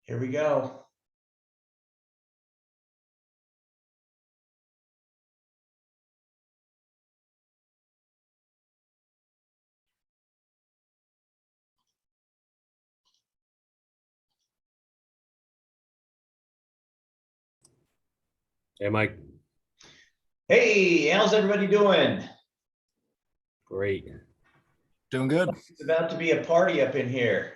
Here we go. Hey, Mike. Hey, how's everybody doing? Great. Doing good. It's about to be a party up in here.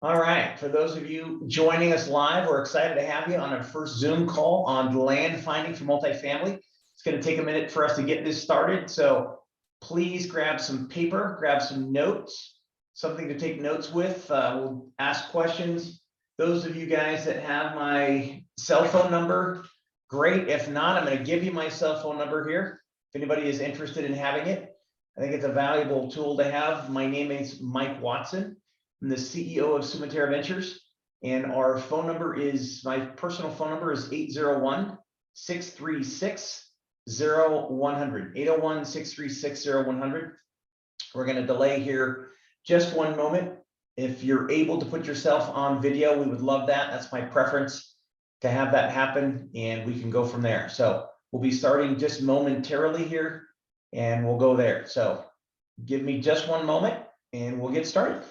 All right, for those of you joining us live, we're excited to have you on our first Zoom call on land finding for multifamily. It's going to take a minute for us to get this started, so please grab some paper, grab some notes, something to take notes with. We'll ask questions. Those of you guys that have my cell phone number, great. If not, I'm going to give you my cell phone number here. If anybody is interested in having it, I think it's a valuable tool to have. My name is Mike Watson. I'm the CEO of Sumatera Ventures, and our phone number is, my personal phone number is 801-636-0100, 801-636-0100. We're going to delay here just one moment. If you're able to put yourself on video, we would love that. That's my preference, to have that happen, and we can go from there. So we'll be starting just momentarily here, and we'll go there. So give me just one moment, and we'll get started.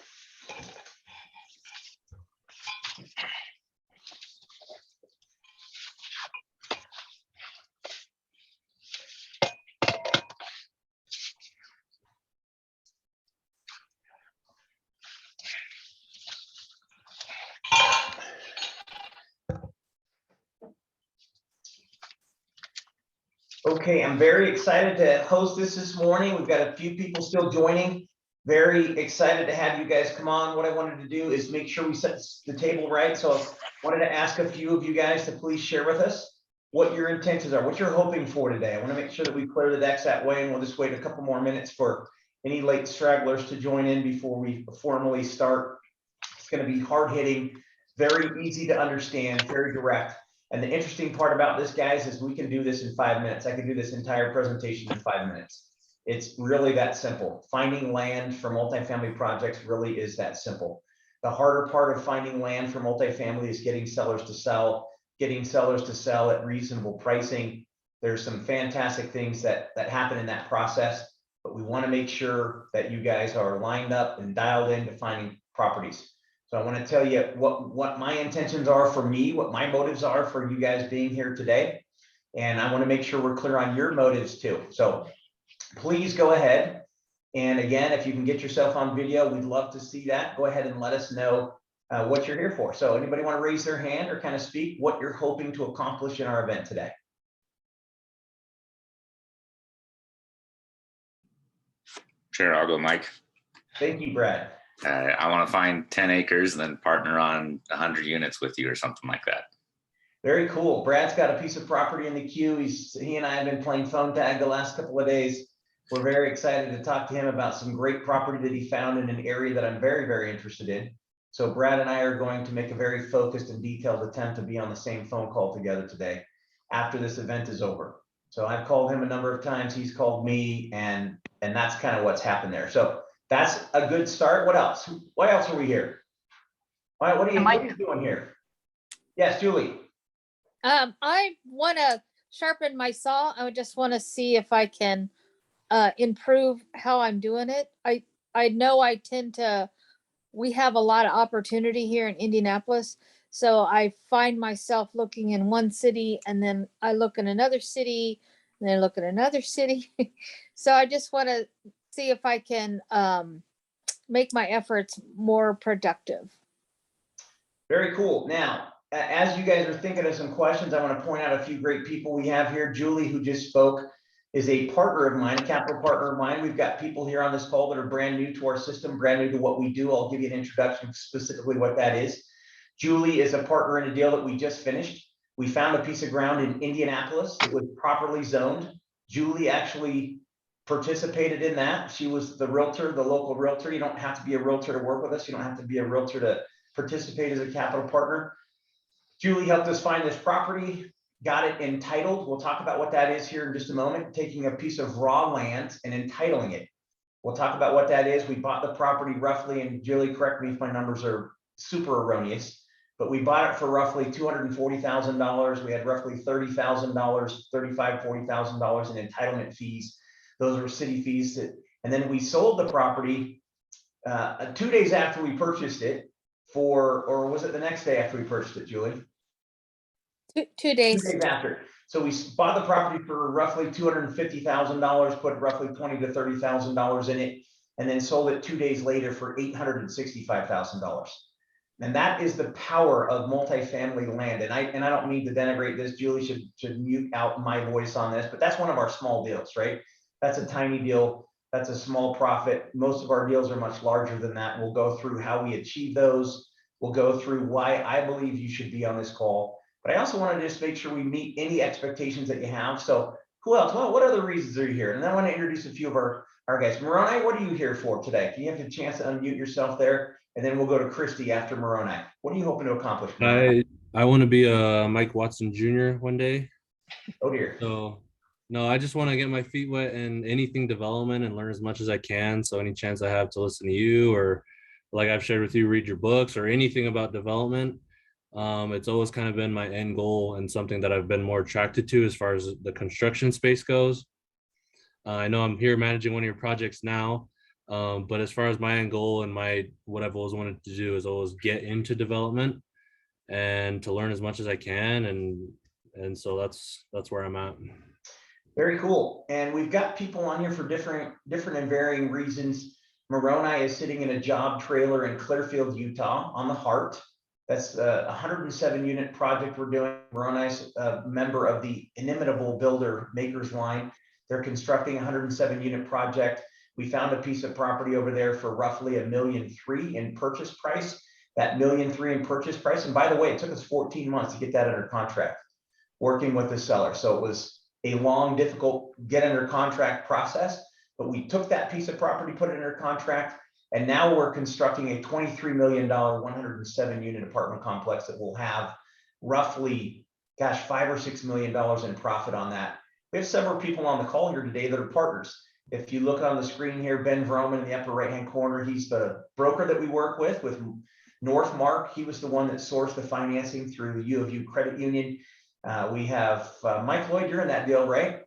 Okay, I'm very excited to host this morning. We've got a few people still joining. Very excited to have you guys come on. What I wanted to do is make sure we set the table right. So I wanted to ask a few of you guys to please share with us what your intentions are, what you're hoping for today. I want to make sure that we clear the decks that way, and we'll just wait a couple more minutes for any late stragglers to join in before we formally start. It's going to be hard-hitting, very easy to understand, very direct. And the interesting part about this, guys, is we can do this in 5 minutes. I can do this entire presentation in 5 minutes. It's really that simple. Finding land for multifamily projects really is that simple. The harder part of finding land for multifamily is getting sellers to sell at reasonable pricing. There's some fantastic things that happen in that process, but we want to make sure that you guys are lined up and dialed in to finding properties. So I want to tell you what my intentions are for me, what my motives are for you guys being here today. And I want to make sure we're clear on your motives too. So please go ahead. And again, if you can get yourself on video, we'd love to see that. Go ahead and let us know what you're here for. So anybody want to raise their hand or kind of speak what you're hoping to accomplish in our event today? Sure, I'll go, Mike. Thank you, Brad. I want to find 10 acres and then partner on 100 units with you or something like that. Very cool. Brad's got a piece of property in the queue. He and I have been playing phone tag the last couple of days. We're very excited to talk to him about some great property that he found in an area that I'm very, very interested in. So Brad and I are going to make a very focused and detailed attempt to be on the same phone call together today after this event is over. So I've called him a number of times. He's called me, and that's kind of what's happened there. So that's a good start. What else? Why else are we here? All right, what are you doing here? Yes, Julie. I want to sharpen my saw. I would just want to see if I can improve how I'm doing it. I know I tend to, we have a lot of opportunity here in Indianapolis. So I find myself looking in one city, and then I look in another city, and then I look at another city. So I just want to see if I can make my efforts more productive. Very cool. Now, as you guys are thinking of some questions, I want to point out a few great people we have here. Julie, who just spoke, is a partner of mine, a capital partner of mine. We've got people here on this call that are brand new to our system, brand new to what we do. I'll give you an introduction specifically what that is. Julie is a partner in a deal that we just finished. We found a piece of ground in Indianapolis. It was properly zoned. Julie actually participated in that. She was the realtor, the local realtor. You don't have to be a realtor to work with us. You don't have to be a realtor to participate as a capital partner. Julie helped us find this property, got it entitled. We'll talk about what that is here in just a moment. Taking a piece of raw land and entitling it. We'll talk about what that is. We bought the property roughly, and Julie, correct me if my numbers are super erroneous, but we bought it for roughly $240,000. We had roughly $30,000, $40,000 in entitlement fees. Those were city fees. And then we sold the property 2 days after we purchased it or was it the next day after we purchased it, Julie? 2 2 days. days after. So we bought the property for roughly $250,000, put roughly $20,000 to $30,000 in it, and then sold it 2 days later for $865,000. And that is the power of multifamily land. And I don't mean to denigrate this. Julie should mute out my voice on this, but that's one of our small deals, right? That's a tiny deal. That's a small profit. Most of our deals are much larger than that. We'll go through how we achieve those. We'll go through why I believe you should be on this call. But I also want to just make sure we meet any expectations that you have. So who else? Well, what other reasons are you here? And then I want to introduce a few of our guys. Moroni, what are you here for today? Can you have a chance to unmute yourself there? And then we'll go to Christy after Moroni. What are you hoping to accomplish, Moroni? I want to be a Mike Watson Jr. one day. Oh dear. So no, I just want to get my feet wet in anything development and learn as much as I can. So any chance I have to listen to you, or like I've shared with you, read your books or anything about development. It's always kind of been my end goal and something that I've been more attracted to as far as the construction space goes. I know I'm here managing one of your projects now, but as far as my end goal and what I've always wanted to do is always get into development and to learn as much as I can, and so that's where I'm at. Very cool. And we've got people on here for different and varying reasons. Moroni is sitting in a job trailer in Clearfield, Utah on the Heart. That's a 107 unit project we're doing. Moroni's a member of the inimitable builder Makers Line. They're constructing a 107 unit project. We found a piece of property over there for roughly $1.3 million in purchase price. That $1.3 million in purchase price. And by the way, it took us 14 months to get that under contract, working with the seller. So it was a long, difficult get under contract process, but we took that piece of property, put it under contract, and now we're constructing a $23 million, 107 unit apartment complex that will have roughly, gosh, $5 or $6 million in profit on that. We have several people on the call here today that are partners. If you look on the screen here, Ben Vroman in the upper right-hand corner, he's the broker that we work with Northmark. He was the one that sourced the financing through U of U Credit Union. We have Mike Lloyd, you're in that deal, right?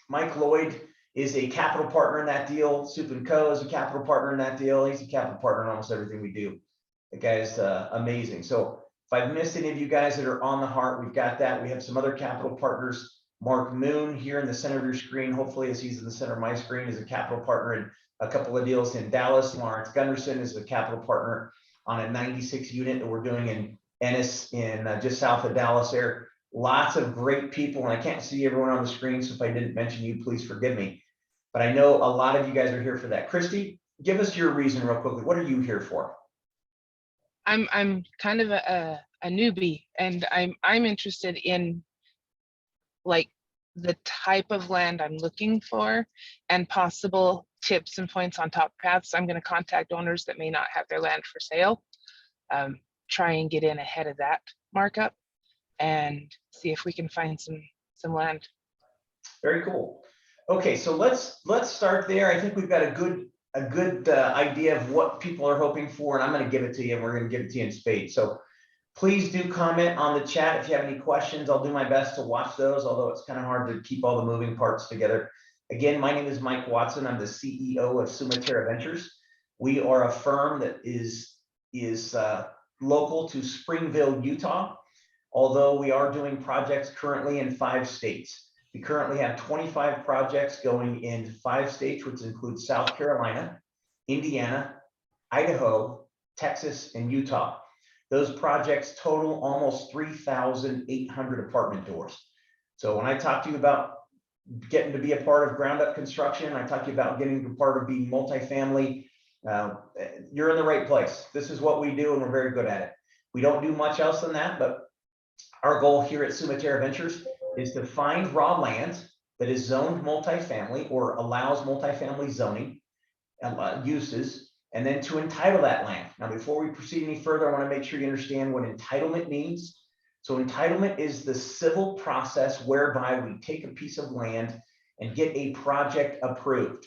Mike Lloyd is a capital partner in that deal. Soup & Co. is a capital partner in that deal. He's a capital partner in almost everything we do. The guy's amazing. So if I've missed any of you guys that are on the Heart, we've got that. We have some other capital partners. Mark Moon here in the center of your screen, hopefully as he's in the center of my screen, is a capital partner in a couple of deals in Dallas. Lawrence Gunderson is a capital partner on a 96 unit that we're doing in Ennis in just south of Dallas there. Lots of great people, and I can't see everyone on the screen, so if I didn't mention you, please forgive me. But I know a lot of you guys are here for that. Christy, give us your reason real quickly. What are you here for? I'm kind of a newbie, and I'm interested in like the type of land I'm looking for and possible tips and points on top paths. I'm going to contact owners that may not have their land for sale, try and get in ahead of that markup and see if we can find some land. Very cool. Okay, so let's start there. I think we've got a good idea of what people are hoping for, and I'm going to give it to you, and we're going to give it to you in spades. So please do comment on the chat if you have any questions. I'll do my best to watch those, although it's kind of hard to keep all the moving parts together. Again, my name is Mike Watson. I'm the CEO of Sumaterra Ventures. We are a firm that is local to Springville, Utah, although we are doing projects currently in 5 states. We currently have 25 projects going in 5 states, which includes South Carolina, Indiana, Idaho, Texas, and Utah. Those projects total almost 3,800 apartment doors. So when I talk to you about getting to be a part of ground up construction, I talk to you about getting to be part of being multifamily, you're in the right place. This is what we do, and we're very good at it. We don't do much else than that, but our goal here at Sumaterra Ventures is to find raw land that is zoned multifamily or allows multifamily zoning uses, and then to entitle that land. Now, before we proceed any further, I want to make sure you understand what entitlement means. So entitlement is the civil process whereby we take a piece of land and get a project approved.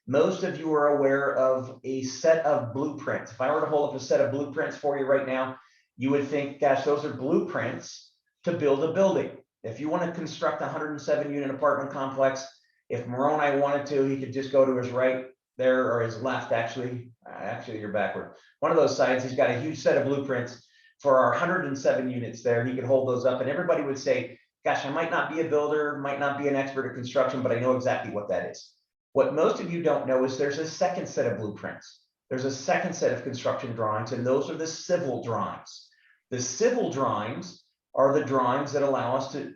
Most of you are aware of a set of blueprints. If I were to hold up a set of blueprints for you right now, you would think, gosh, those are blueprints to build a building. If you want to construct a 107 unit apartment complex, if Moroni wanted to, he could just go to his right there, or his left, actually you're backward. One of those sides, he's got a huge set of blueprints for our 107 units there. He could hold those up and everybody would say, gosh, I might not be a builder, might not be an expert at construction, but I know exactly what that is. What most of you don't know is there's a second set of blueprints. There's a second set of construction drawings, and those are the civil drawings. The civil drawings are the drawings that allow us to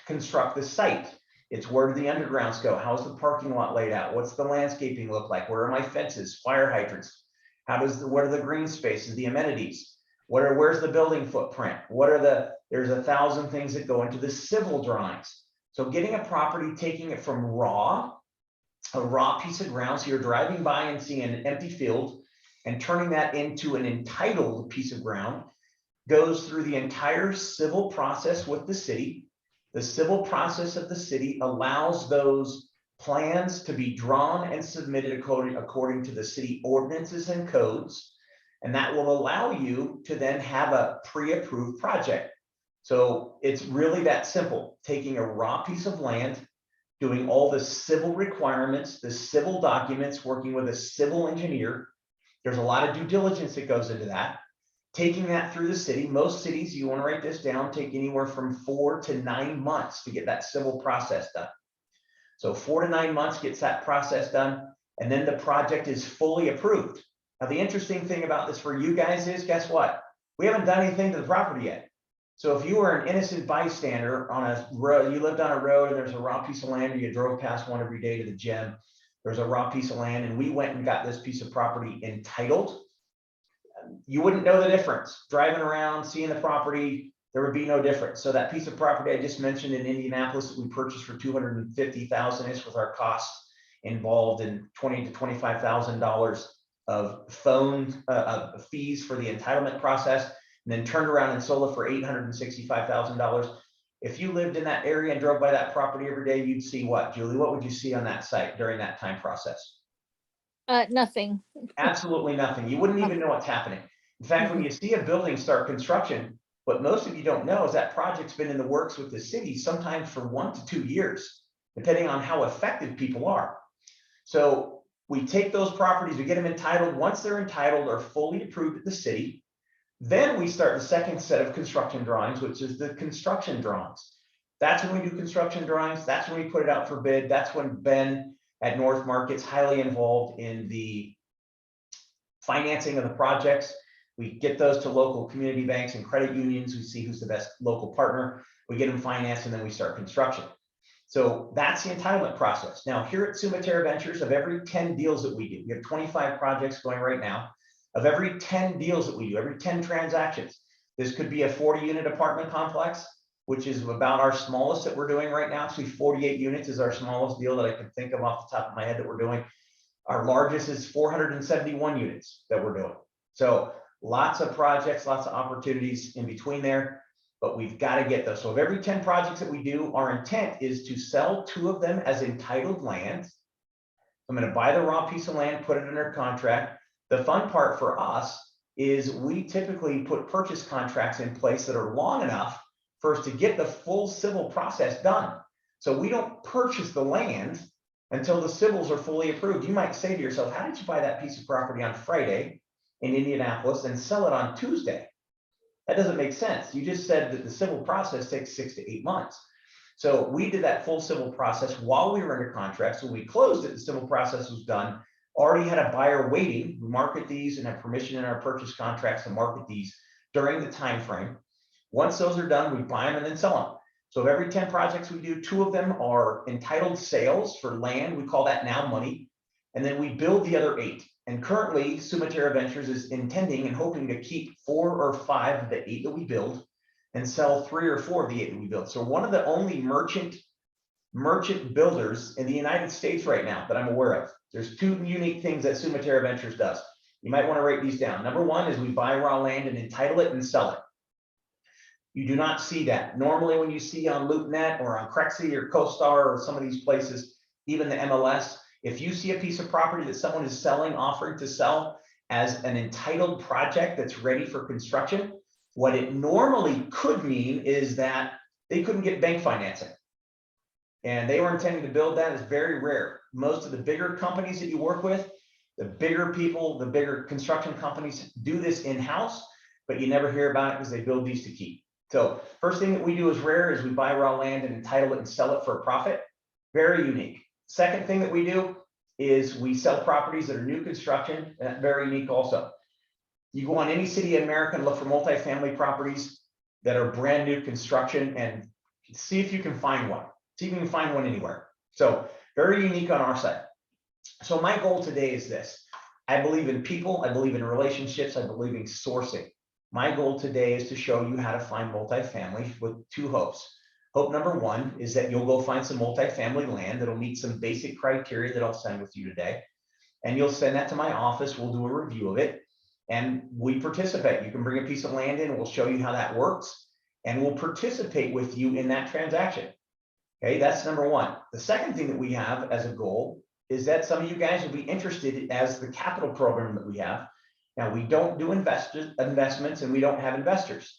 construct the site. It's where do the undergrounds go? How's the parking lot laid out? What's the landscaping look like? Where are my fences, fire hydrants? What are the green spaces, the amenities? Where's the building footprint? There's 1,000 things that go into the civil drawings. So getting a property, taking it from a raw piece of ground, so you're driving by and seeing an empty field, and turning that into an entitled piece of ground, goes through the entire civil process with the city. The civil process of the city allows those plans to be drawn and submitted according to the city ordinances and codes, and that will allow you to then have a pre-approved project. So it's really that simple, taking a raw piece of land, doing all the civil requirements, the civil documents, working with a civil engineer. There's a lot of due diligence that goes into that. Taking that through the city. Most cities, you want to write this down, take anywhere from 4 to 9 months to get that civil process done. So 4 to 9 months gets that process done, and then the project is fully approved. Now, the interesting thing about this for you guys is, guess what? We haven't done anything to the property yet. So if you were an innocent bystander on a road, you lived on a road and there's a raw piece of land, or you drove past one every day to the gym, there's a raw piece of land, and we went and got this piece of property entitled, you wouldn't know the difference. Driving around, seeing the property, there would be no difference. So that piece of property I just mentioned in Indianapolis that we purchased for $250,000 with our costs involved in $20,000 to $25,000 of phone fees for the entitlement process, and then turned around and sold it for $865,000. If you lived in that area and drove by that property every day, you'd see what, Julie? What would you see on that site during that time process? Nothing. Absolutely nothing. You wouldn't even know what's happening. In fact, when you see a building start construction, what most of you don't know is that project's been in the works with the city sometimes for 1 to 2 years, depending on how effective people are. So we take those properties, we get them entitled. Once they're entitled or fully approved at the city, then we start the second set of construction drawings, which is the construction drawings. That's when we do construction drawings. That's when we put it out for bid. That's when Ben at North Market's highly involved in the financing of the projects. We get those to local community banks and credit unions. We see who's the best local partner. We get them financed, and then we start construction. So that's the entitlement process. Now, here at Sumaterra Ventures, of every 10 deals that we do, we have 25 projects going right now. Of every 10 deals that we do, every 10 transactions, this could be a 40-unit apartment complex, which is about our smallest that we're doing right now. Actually, 48 units is our smallest deal that I can think of off the top of my head that we're doing. Our largest is 471 units that we're doing. So lots of projects, lots of opportunities in between there, but we've got to get those. So of every 10 projects that we do, our intent is to sell 2 of them as entitled land. I'm going to buy the raw piece of land, put it under contract. The fun part for us is we typically put purchase contracts in place that are long enough for us to get the full civil process done. So we don't purchase the land until the civils are fully approved. You might say to yourself, how did you buy that piece of property on Friday in Indianapolis and sell it on Tuesday? That doesn't make sense. You just said that the civil process takes 6 to 8 months. So we did that full civil process while we were under contract. So when we closed it, the civil process was done. Already had a buyer waiting. We market these and have permission in our purchase contracts to market these during the time frame. Once those are done, we buy them and then sell them. So of every 10 projects we do, 2 of them are entitled sales for land. We call that now money. And then we build the other 8. And currently, Sumaterra Ventures is intending and hoping to keep 4 or 5 of the 8 that we build and sell 3 or 4 of the 8 that we build. So one of the only merchant builders in the United States right now that I'm aware of. There's 2 unique things that Sumaterra Ventures does. You might want to write these down. Number 1 is we buy raw land and entitle it and sell it. You do not see that. Normally when you see on LoopNet or on Crexy or CoStar or some of these places, even the MLS, If you see a piece of property that someone is selling, offering to sell as an entitled project that's ready for construction, what it normally could mean is that they couldn't get bank financing. And they were intending to build that. Is very rare. Most of the bigger companies that you work with, the bigger people, the bigger construction companies do this in-house, but you never hear about it because they build these to keep. So first thing that we do is rare is we buy raw land and entitle it and sell it for a profit. Very unique. Second thing that we do is we sell properties that are new construction, and that's very unique also. You go on any city in America and look for multifamily properties that are brand new construction and see if you can find one. See if you can find one anywhere. So very unique on our side. So my goal today is this. I believe in people. I believe in relationships. I believe in sourcing. My goal today is to show you how to find multifamily with two hopes. Hope number one is that you'll go find some multifamily land that'll meet some basic criteria that I'll send with you today. And you'll send that to my office. We'll do a review of it and we participate. You can bring a piece of land in. We'll show you how that works and we'll participate with you in that transaction. Okay, that's number one. The second thing that we have as a goal is that some of you guys will be interested as the capital program that we have. Now, we don't do investments and we don't have investors.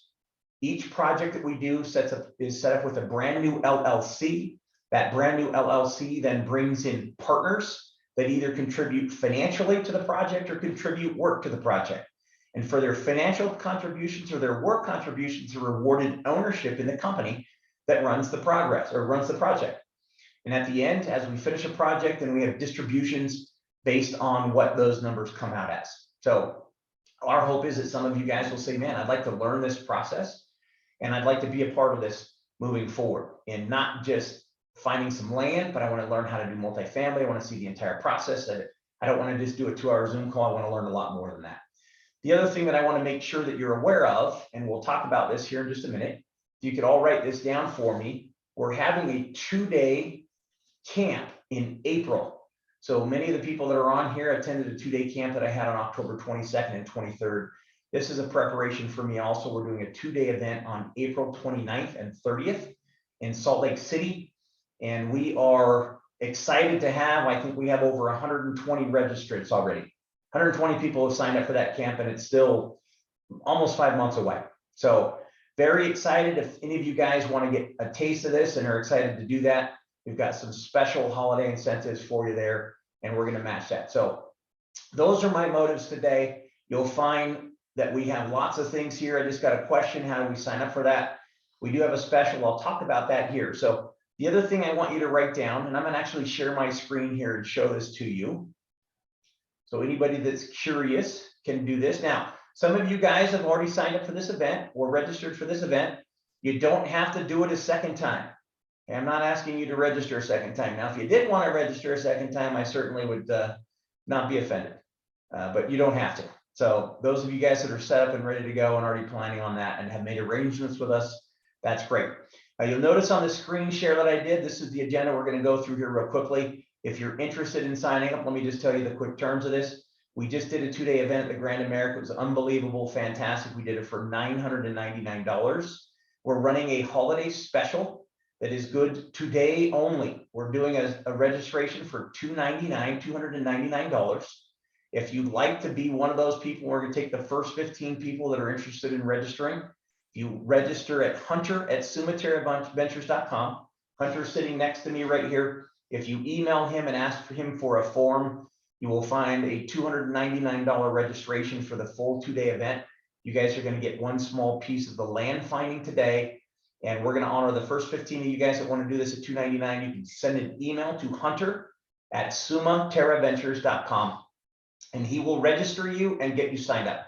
Each project that we do is set up with a brand new LLC. That brand new LLC then brings in partners that either contribute financially to the project or contribute work to the project. And for their financial contributions or their work contributions are rewarded ownership in the company that runs the project. And at the end, as we finish a project, then we have distributions based on what those numbers come out as. So our hope is that some of you guys will say, man, I'd like to learn this process and I'd like to be a part of this moving forward and not just finding some land, but I want to learn how to do multifamily. I want to see the entire process. I don't want to just do a 2-hour Zoom call. I want to learn a lot more than that. The other thing that I want to make sure that you're aware of, and we'll talk about this here in just a minute, if you could all write this down for me, we're having a 2-day camp in April. So many of the people that are on here attended a 2-day camp that I had on October 22nd and 23rd. This is a preparation for me also. We're doing a 2-day event on April 29th and 30th in Salt Lake City. And we are excited to have, I think we have over 120 registrants already. 120 people have signed up for that camp and it's still almost 5 months away. So very excited. If any of you guys want to get a taste of this and are excited to do that, we've got some special holiday incentives for you there, and we're going to match that. So those are my motives today. You'll find that we have lots of things here. I just got a question. How do we sign up for that? We do have a special. I'll talk about that here. So the other thing I want you to write down, and I'm going to actually share my screen here and show this to you. So anybody that's curious can do this. Now, some of you guys have already signed up for this event or registered for this event. You don't have to do it a second time. I'm not asking you to register a second time. Now, if you did want to register a second time, I certainly would not be offended, but you don't have to. So those of you guys that are set up and ready to go and already planning on that and have made arrangements with us, that's great. You'll notice on the screen share that I did, this is the agenda we're going to go through here real quickly. If you're interested in signing up, let me just tell you the quick terms of this. We just did a 2-day event at the Grand America. It was unbelievable, fantastic. We did it for $999. We're running a holiday special that is good today only. We're doing a registration for $299. If you'd like to be one of those people, we're going to take the first 15 people that are interested in registering. You register at hunter@sumaterraventures.com. Hunter's sitting next to me right here. If you email him and ask for him for a form, you will find a $299 registration for the full 2-day event. You guys are going to get one small piece of the land finding today. And we're going to honor the first 15 of you guys that want to do this at $299. You can send an email to hunter@sumaterraventures.com and he will register you and get you signed up.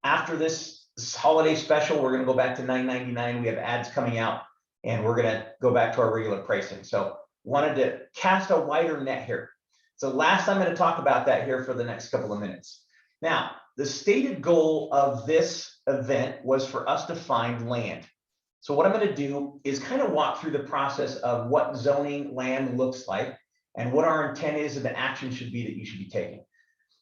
After this holiday special, we're going to go back to $999. We have ads coming out and we're going to go back to our regular pricing. So wanted to cast a wider net here. So last, I'm going to talk about that here for the next couple of minutes. Now, the stated goal of this event was for us to find land. So what I'm going to do is kind of walk through the process of what zoning land looks like and what our intent is and the action should be that you should be taking.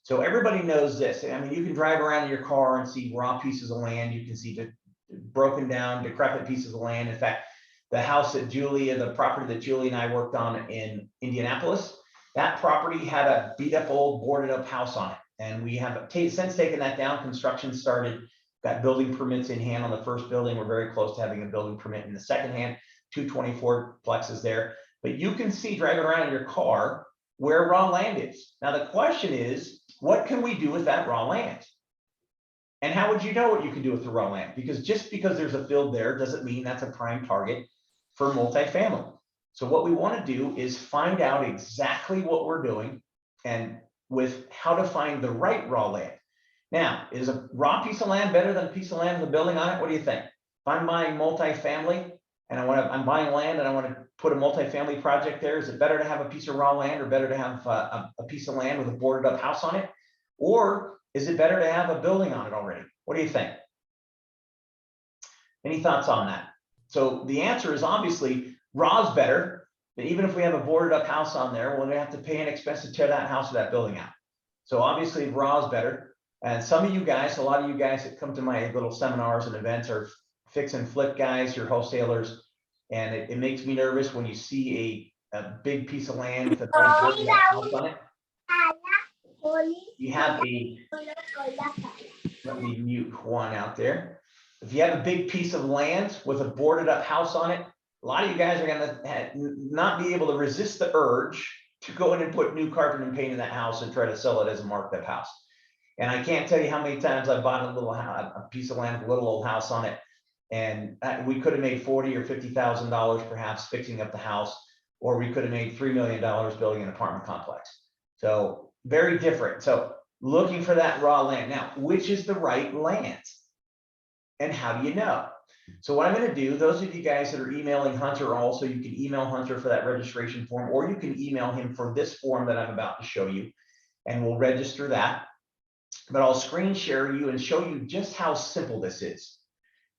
So everybody knows this. I mean, you can drive around in your car and see raw pieces of land. You can see the broken down, decrepit pieces of land. In fact, the house that the property that Julie and I worked on in Indianapolis, That property had a beat up old boarded up house on it. And we have since taken that down. Construction started, got building permits in hand on the first building. We're very close to having a building permit in the second hand, 224 plexes there. But you can see driving around in your car where raw land is. Now the question is, what can we do with that raw land? And how would you know what you can do with the raw land? Because just because there's a field there doesn't mean that's a prime target for multifamily. So what we want to do is find out exactly what we're doing and with how to find the right raw land. Now, is a raw piece of land better than a piece of land with a building on it? What do you think? If I'm buying multifamily and I'm buying land and I want to put a multifamily project there, is it better to have a piece of raw land or better to have a piece of land with a boarded up house on it? Or is it better to have a building on it already? What do you think? Any thoughts on that? So the answer is obviously raw is better, but even if we have a boarded up house on there, we're going to have to pay an expense to tear that house or that building out. So obviously raw is better. And some of you guys, a lot of you guys that come to my little seminars and events are fix and flip guys, you're wholesalers. And it makes me nervous when you see a big piece of land with a boarded up house on it. You have let me mute Juan out there. If you have a big piece of land with a boarded up house on it, a lot of you guys are going to not be able to resist the urge to go in and put new carpet and paint in that house and try to sell it as a marked up house. And I can't tell you how many times I bought a piece of land with a little old house on it, and we could have made $40,000 or $50,000 perhaps fixing up the house, or we could have made $3 million building an apartment complex. So very different. So looking for that raw land. Now, which is the right land? And how do you know? So what I'm going to do, those of you guys that are emailing Hunter also, you can email Hunter for that registration form, or you can email him for this form that I'm about to show you, and we'll register that. But I'll screen share you and show you just how simple this is.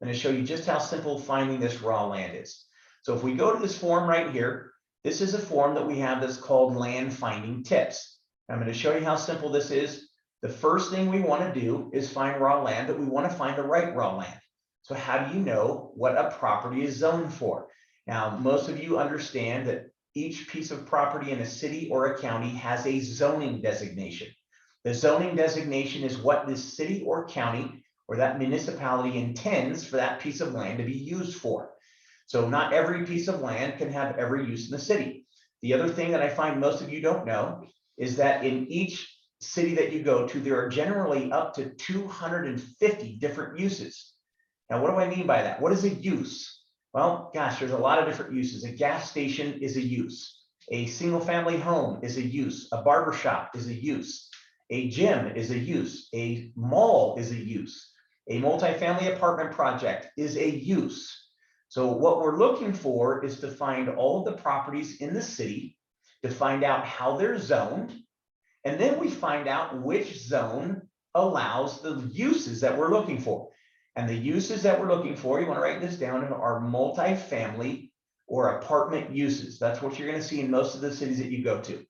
I'm going to show you just how simple finding this raw land is. So if we go to this form right here, this is a form that we have that's called Land Finding Tips. I'm going to show you how simple this is. The first thing we want to do is find raw land, but we want to find the right raw land. So how do you know what a property is zoned for? Now, most of you understand that each piece of property in a city or a county has a zoning designation. The zoning designation is what this city or county or that municipality intends for that piece of land to be used for. So not every piece of land can have every use in the city. The other thing that I find most of you don't know is that in each city that you go to, there are generally up to 250 different uses. Now, what do I mean by that? What is a use? Well, gosh, there's a lot of different uses. A gas station is a use. A single family home is a use. A barber shop is a use. A gym is a use. A mall is a use. A multifamily apartment project is a use. So what we're looking for is to find all of the properties in the city, to find out how they're zoned, and then we find out which zone allows the uses that we're looking for. And the uses that we're looking for, you want to write this down, are multifamily or apartment uses. That's what you're going to see in most of the cities that you go to.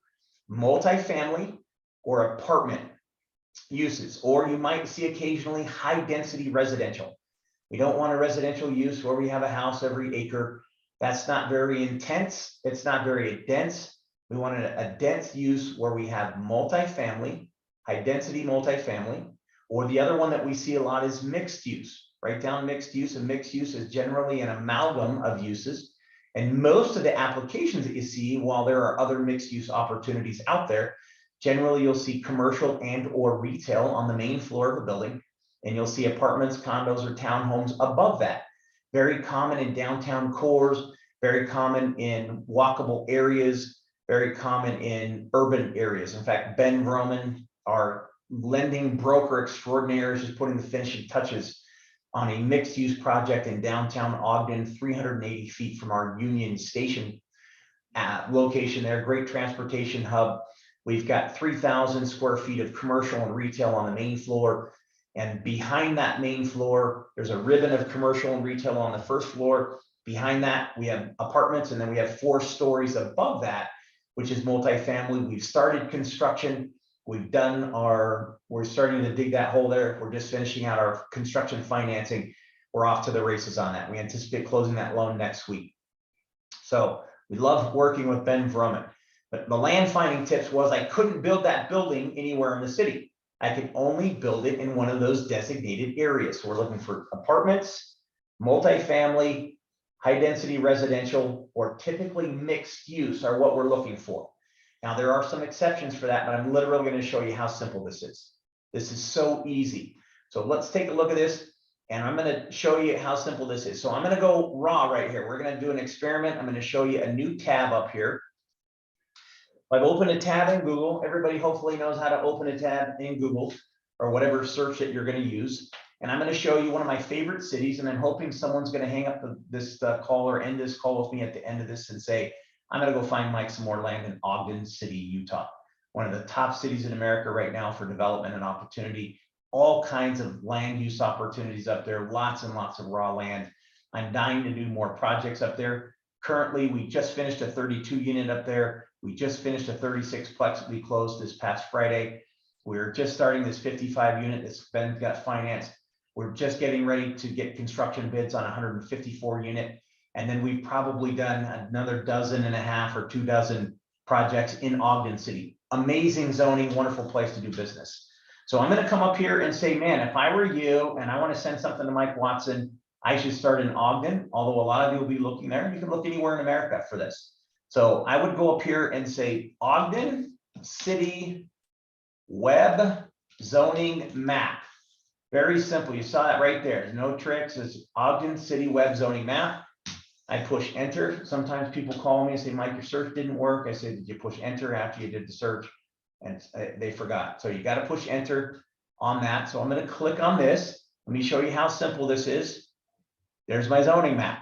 Multifamily or apartment uses, or you might see occasionally high density residential. We don't want a residential use where we have a house every acre. That's not very intense. It's not very dense. We want a dense use where we have multifamily, high density multifamily, or the other one that we see a lot is mixed use. Write down mixed use, and mixed use is generally an amalgam of uses. And most of the applications that you see, while there are other mixed use opportunities out there, generally you'll see commercial and or retail on the main floor of a building, and you'll see apartments, condos, or townhomes above that. Very common in downtown cores, very common in walkable areas, very common in urban areas. In fact, Ben Vroman, our lending broker extraordinaire, is just putting the finishing touches on a mixed use project in downtown Ogden, 380 feet from our Union Station location there. Great transportation hub. We've got 3,000 square feet of commercial and retail on the main floor. And behind that main floor, there's a ribbon of commercial and retail on the first floor. Behind that, we have apartments, and then we have 4 stories above that, which is multifamily. We've started construction. We're starting to dig that hole there. We're just finishing out our construction financing. We're off to the races on that. We anticipate closing that loan next week. So we love working with Ben Vroman. But the land finding tips was I couldn't build that building anywhere in the city. I could only build it in one of those designated areas. So we're looking for apartments, multifamily, high density residential, or typically mixed use are what we're looking for. Now, there are some exceptions for that, but I'm literally going to show you how simple this is. This is so easy. So let's take a look at this, and I'm going to show you how simple this is. So I'm going to go raw right here. We're going to do an experiment. I'm going to show you a new tab up here. I've opened a tab in Google. Everybody hopefully knows how to open a tab in Google or whatever search that you're going to use. And I'm going to show you one of my favorite cities, and I'm hoping someone's going to hang up this call or end this call with me at the end of this and say, I'm going to go find Mike some more land in Ogden City, Utah. One of the top cities in America right now for development and opportunity. All kinds of land use opportunities up there, lots and lots of raw land. I'm dying to do more projects up there. Currently, we just finished a 32 unit up there. We just finished a 36 plex we closed this past Friday. We're just starting this 55 unit that's been got financed. We're just getting ready to get construction bids on 154 unit. And then we've probably done another dozen and a half or 2 dozen projects in Ogden City. Amazing zoning, wonderful place to do business. So I'm going to come up here and say, man, if I were you and I want to send something to Mike Watson, I should start in Ogden, although a lot of you will be looking there. You can look anywhere in America for this. So I would go up here and say Ogden City Web Zoning Map. Very simple. You saw that right there. No tricks. It's Ogden City Web Zoning Map. I push enter. Sometimes people call me and say, Mike, your search didn't work. I say, did you push enter after you did the search? And they forgot. So you got to push enter on that. So I'm going to click on this. Let me show you how simple this is. There's my zoning map.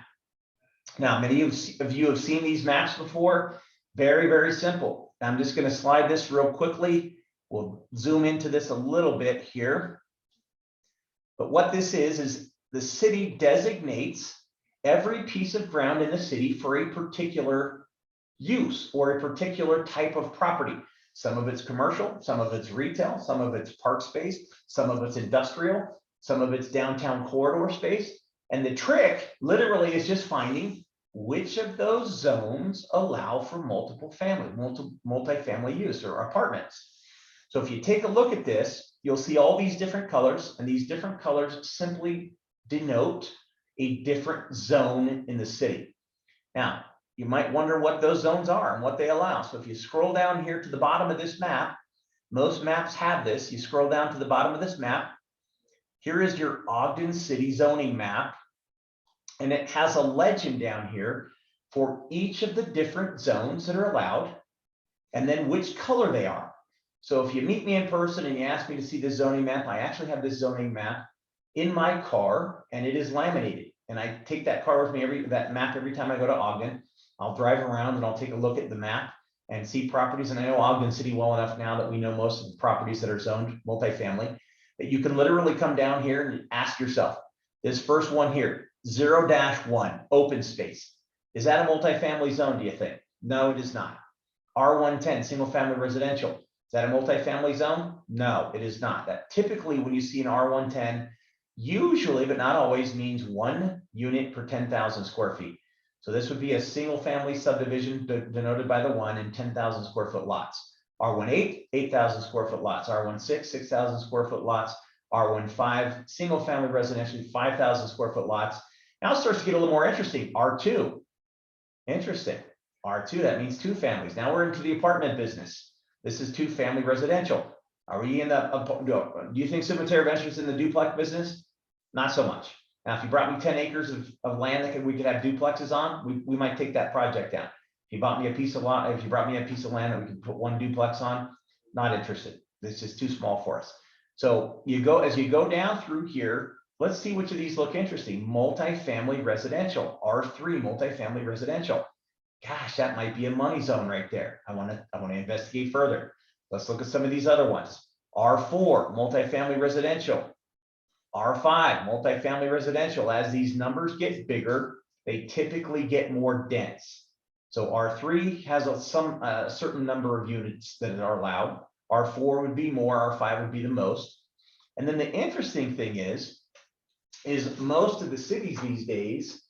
Now, many of you have seen these maps before. Very, very simple. I'm just going to slide this real quickly. We'll zoom into this a little bit here. But what this is the city designates every piece of ground in the city for a particular use or a particular type of property. Some of it's commercial, some of it's retail, some of it's park space, some of it's industrial, some of it's downtown corridor space. And the trick literally is just finding which of those zones allow for multifamily use or apartments. So if you take a look at this, you'll see all these different colors, and these different colors simply denote a different zone in the city. Now, you might wonder what those zones are and what they allow. So if you scroll down here to the bottom of this map, most maps have this. You scroll down to the bottom of this map. Here is your Ogden City zoning map. And it has a legend down here for each of the different zones that are allowed, and then which color they are. So if you meet me in person and you ask me to see this zoning map, I actually have this zoning map in my car, and it is laminated. And I take that car with me, that map every time I go to Ogden. I'll drive around and I'll take a look at the map and see properties. And I know Ogden City well enough now that we know most of the properties that are zoned multifamily, that you can literally come down here and ask yourself, this first one here, 0-1, open space. Is that a multifamily zone, do you think? No, it is not. R110, single family residential. Is that a multifamily zone? No, it is not. That typically when you see an R110, usually, but not always, means 1 unit per 10,000 square feet. So this would be a single family subdivision denoted by the 1 in 10,000 square foot lots. R18, 8,000 square foot lots. R16, 6,000 square foot lots. R15, single family residential, 5,000 square foot lots. Now it starts to get a little more interesting. R2, interesting. R2, that means 2 families. Now we're into the apartment business. This is 2 family residential. Are we in the, do you think Cemetery Ventures in the duplex business? Not so much. Now, if you brought me 10 acres of land that we could have duplexes on, we might take that project down. If you bought me a piece of lot, if you brought me a piece of land that we could put 1 duplex on, not interested. This is too small for us. So as you go down through here, let's see which of these look interesting. Multifamily residential, R3 multifamily residential. Gosh, that might be a money zone right there. I want to investigate further. Let's look at some of these other ones. R4 multifamily residential. R5 multifamily residential. As these numbers get bigger, they typically get more dense. So R3 has a certain number of units that are allowed. R4 would be more, R5 would be the most. And then the interesting thing is most of the cities these days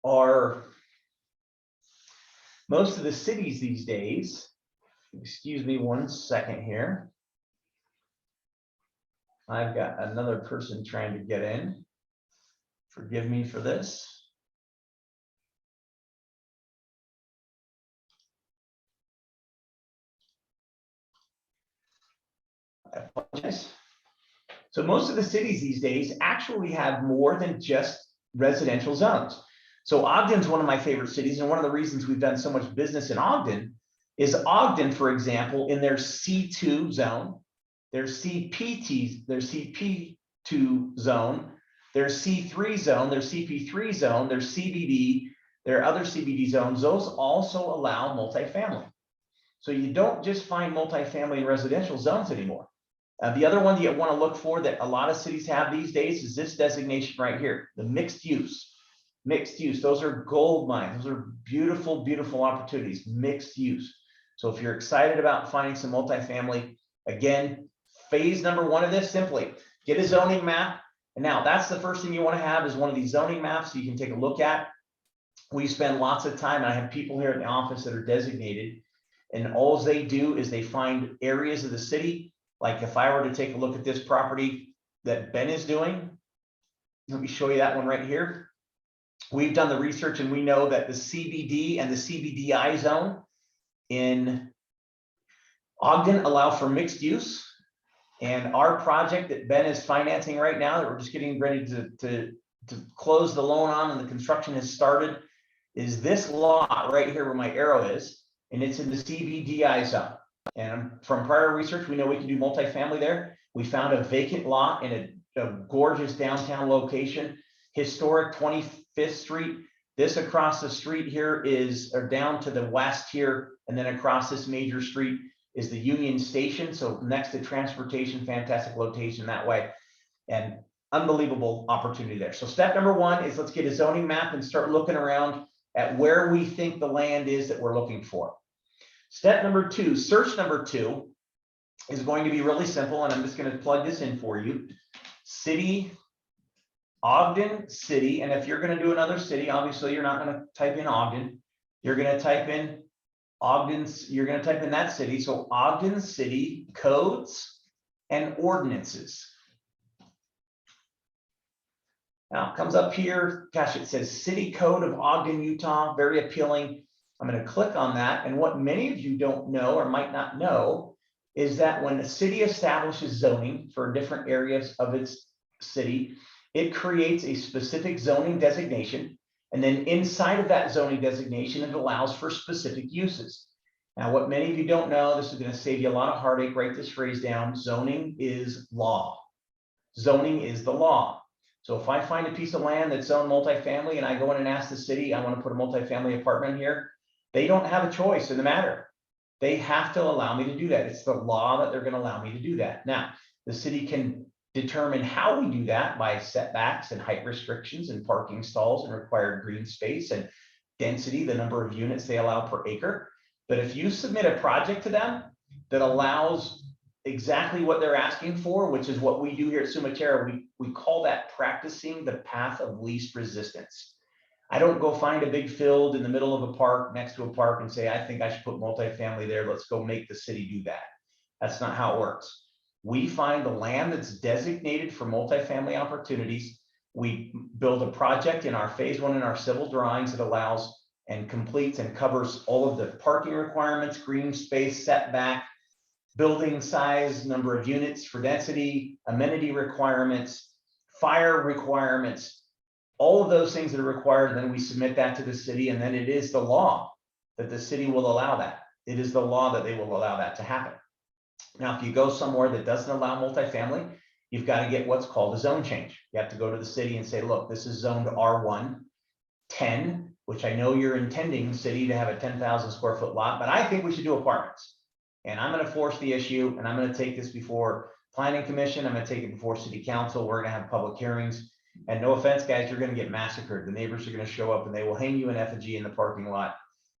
are, Excuse me 1 second here. I've got another person trying to get in. Forgive me for this. I apologize. So most of the cities these days actually have more than just residential zones. So Ogden's one of my favorite cities, and one of the reasons we've done so much business in Ogden is Ogden, for example, in their C2 zone, their CPT, their CP2 zone, their C3 zone, their CP3 zone, their CBD, their other CBD zones, those also allow multifamily. So you don't just find multifamily in residential zones anymore. The other one that you want to look for that a lot of cities have these days is this designation right here, the mixed use. Mixed use, those are gold mines. Those are beautiful, beautiful opportunities, mixed use. So if you're excited about finding some multifamily, again, phase number 1 of this, simply get a zoning map. And now that's the first thing you want to have is one of these zoning maps so you can take a look at. We spend lots of time, and I have people here in the office that are designated, and all they do is they find areas of the city. Like if I were to take a look at this property that Ben is doing, let me show you that one right here. We've done the research and we know that the CBD and the CBDI zone in Ogden allow for mixed use. And our project that Ben is financing right now, that we're just getting ready to close the loan on and the construction has started, is this lot right here where my arrow is, and it's in the CBDI zone. And from prior research, we know we can do multifamily there. We found a vacant lot in a gorgeous downtown location, historic 25th Street. This across the street here is, or down to the west here, and then across this major street is the Union Station. So next to transportation, fantastic location that way, and unbelievable opportunity there. So step number 1 is let's get a zoning map and start looking around at where we think the land is that we're looking for. Step number 2, search number 2 is going to be really simple, and I'm just going to plug this in for you. City, Ogden City, and if you're going to do another city, obviously you're not going to type in Ogden. You're going to type in Ogden's, you're going to type in that city. So Ogden City codes and ordinances. Now it comes up here, gosh, it says City Code of Ogden, Utah, very appealing. I'm going to click on that. And what many of you don't know or might not know is that when a city establishes zoning for different areas of its city, it creates a specific zoning designation. And then inside of that zoning designation, it allows for specific uses. Now, what many of you don't know, this is going to save you a lot of heartache, write this phrase down. Zoning is law. Zoning is the law. So if I find a piece of land that's zoned multifamily and I go in and ask the city, I want to put a multifamily apartment here, they don't have a choice in the matter. They have to allow me to do that. It's the law that they're going to allow me to do that. Now, the city can determine how we do that by setbacks and height restrictions and parking stalls and required green space and density, the number of units they allow per acre. But if you submit a project to them that allows exactly what they're asking for, which is what we do here at Sumatera, we call that practicing the path of least resistance. I don't go find a big field in the middle of a park next to a park and say, I think I should put multifamily there. Let's go make the city do that. That's not how it works. We find the land that's designated for multifamily opportunities. We build a project in our phase 1 in our civil drawings that allows and completes and covers all of the parking requirements, green space, setback, building size, number of units for density, amenity requirements, fire requirements, all of those things that are required. Then we submit that to the city, and then it is the law that the city will allow that. It is the law that they will allow that to happen. Now, if you go somewhere that doesn't allow multifamily, you've got to get what's called a zone change. You have to go to the city and say, look, this is zoned R1 10, which I know you're intending, city, to have a 10,000 square foot lot, but I think we should do apartments. And I'm going to force the issue, and I'm going to take this before planning commission. I'm going to take it before city council. We're going to have public hearings. And no offense, guys, you're going to get massacred. The neighbors are going to show up and they will hang you in effigy in the parking lot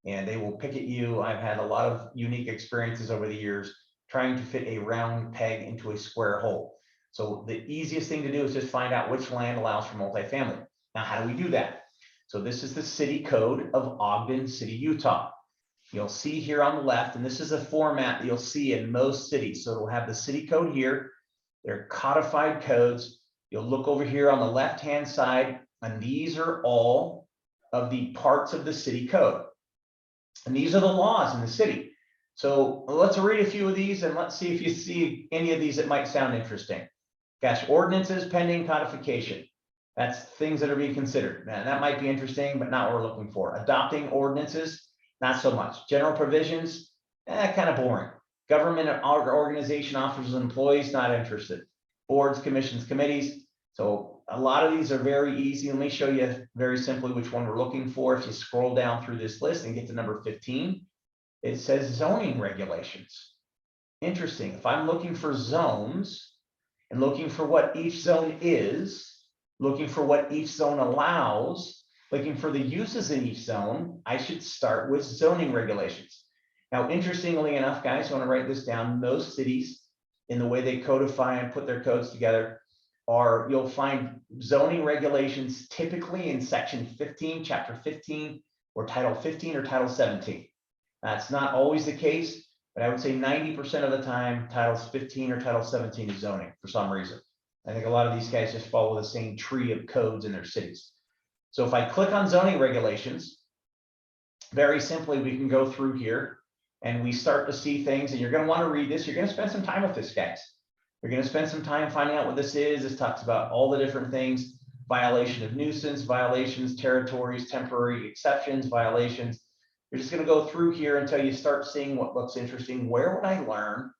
and they will picket you. I've had a lot of unique experiences over the years trying to fit a round peg into a square hole. So the easiest thing to do is just find out which land allows for multifamily. Now, how do we do that? So this is the city code of Ogden City, Utah. you'll see here on the left, and this is a format that you'll see in most cities. So it'll have the city code here, their codified codes. You'll look over here on the left-hand side, and these are all of the parts of the city code. And these are the laws in the city. So let's read a few of these and let's see if you see any of these that might sound interesting. Gosh, ordinances pending codification. That's things that are being considered. Now, that might be interesting, but not what we're looking for. Adopting ordinances, not so much. General provisions, kind of boring. Government organization officers and employees, not interested. Boards, commissions, committees. So a lot of these are very easy. Let me show you very simply which one we're looking for. If you scroll down through this list and get to number 15, it says zoning regulations. Interesting. If I'm looking for zones and looking for what each zone is, looking for what each zone allows, looking for the uses in each zone, I should start with zoning regulations. Now, interestingly enough, guys, I want to write this down. Most cities, in the way they codify and put their codes together, you'll find zoning regulations typically in section 15, chapter 15, or title 15 or title 17. That's not always the case, but I would say 90% of the time, titles 15 or title 17 is zoning for some reason. I think a lot of these guys just follow the same tree of codes in their cities. So if I click on zoning regulations, very simply, we can go through here and we start to see things, and you're going to want to read this. You're going to spend some time with this, guys. You're going to spend some time finding out what this is. This talks about all the different things: violation of nuisance, violations, territories, temporary exceptions, violations. You're just going to go through here until you start seeing what looks interesting. Where would I learn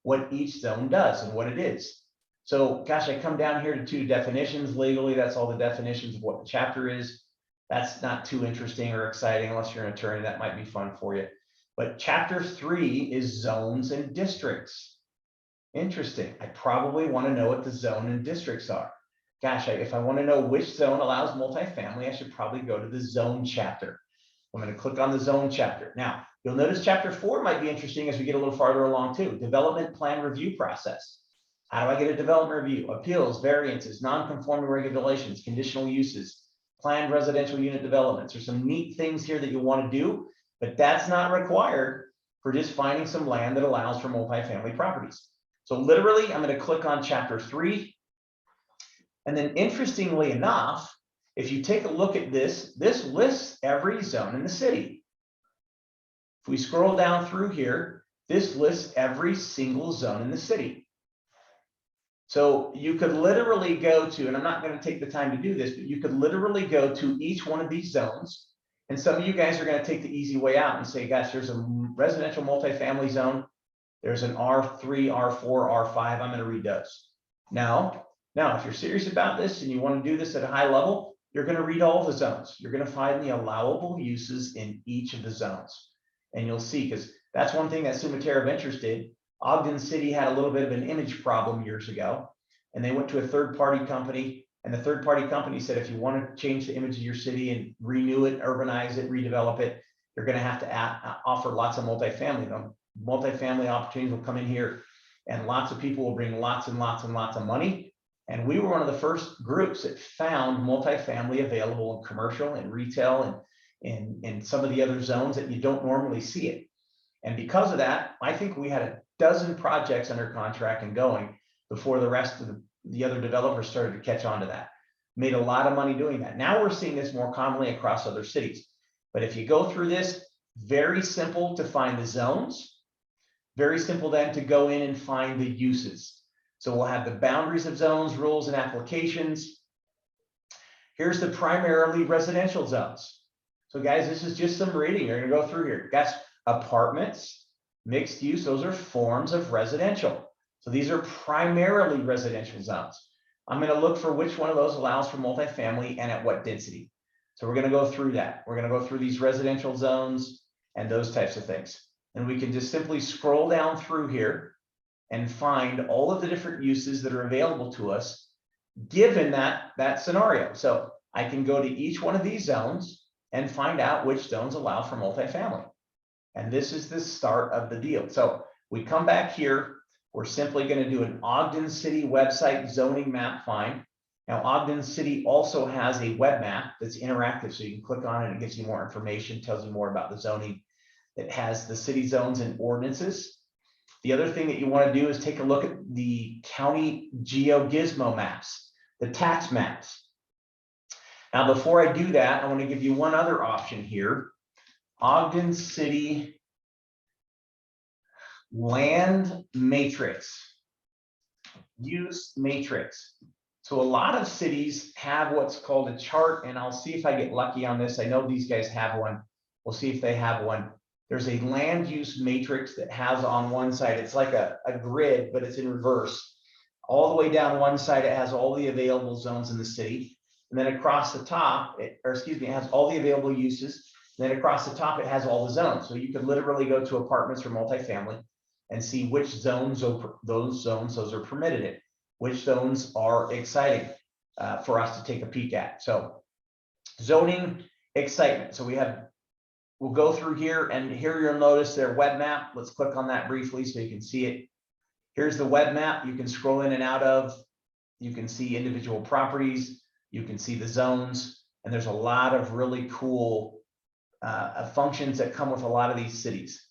what each zone does and what it is? So, gosh, I come down here to 2 definitions. Legally, that's all the definitions of what the chapter is. That's not too interesting or exciting unless you're an attorney. That might be fun for you. But chapter 3 is zones and districts. Interesting. I probably want to know what the zone and districts are. Gosh, if I want to know which zone allows multifamily, I should probably go to the zone chapter. I'm going to click on the zone chapter. Now, you'll notice chapter 4 might be interesting as we get a little farther along too. Development plan review process. How do I get a development review? Appeals, variances, non-conforming regulations, conditional uses, planned residential unit developments. There's some neat things here that you want to do, but that's not required for just finding some land that allows for multifamily properties. So literally, I'm going to click on chapter 3. And then interestingly enough, if you take a look at this, this lists every zone in the city. If we scroll down through here, this lists every single zone in the city. So you could literally go to, and I'm not going to take the time to do this, but you could literally go to each one of these zones. And some of you guys are going to take the easy way out and say, gosh, there's a residential multifamily zone. There's an R3, R4, R5. I'm going to read those. Now, if you're serious about this and you want to do this at a high level, you're going to read all the zones. You're going to find the allowable uses in each of the zones. And you'll see, because that's one thing that Sumaterra Ventures did. Ogden City had a little bit of an image problem years ago, and they went to a third-party company, and the third-party company said, if you want to change the image of your city and renew it, urbanize it, redevelop it, you're going to have to offer lots of multifamily. Multifamily opportunities will come in here, and lots of people will bring lots and lots and lots of money. And we were one of the first groups that found multifamily available in commercial and retail and in some of the other zones that you don't normally see it. And because of that, I think we had a dozen projects under contract and going before the rest of the other developers started to catch on to that. Made a lot of money doing that. Now we're seeing this more commonly across other cities. But if you go through this, very simple to find the zones, very simple then to go in and find the uses. So we'll have the boundaries of zones, rules, and applications. Here's the primarily residential zones. So guys, this is just some reading. You're gonna go through here. That's apartments, mixed use, those are forms of residential. So these are primarily residential zones. I'm gonna look for which one of those allows for multifamily and at what density. So we're gonna go through that. We're gonna go through these residential zones and those types of things. And we can just simply scroll down through here and find all of the different uses that are available to us given that scenario. So I can go to each one of these zones and find out which zones allow for multifamily. And this is the start of the deal. So we come back here, we're simply going to do an Ogden City website zoning map find. Now, Ogden City also has a web map that's interactive, so you can click on it and it gives you more information, tells you more about the zoning. It has the city zones and ordinances. The other thing that you want to do is take a look at the county geo-gizmo maps, the tax maps. Now, before I do that, I want to give you one other option here. Ogden City Land Matrix, Use Matrix. So a lot of cities have what's called a chart, and I'll see if I get lucky on this. I know these guys have one. We'll see if they have one. There's a land use matrix that has on one side, it's like a grid, but it's in reverse. All the way down one side, it has all the available zones in the city. And then across the top, it has all the available uses. And then across the top, it has all the zones. So you could literally go to apartments or multifamily and see which zones those are permitted in, which zones are exciting for us to take a peek at. So zoning excitement. So we'll go through here, and here you'll notice their web map. Let's click on that briefly so you can see it. Here's the web map you can scroll in and out of. You can see individual properties. You can see the zones, and there's a lot of really cool functions that come with a lot of these cities.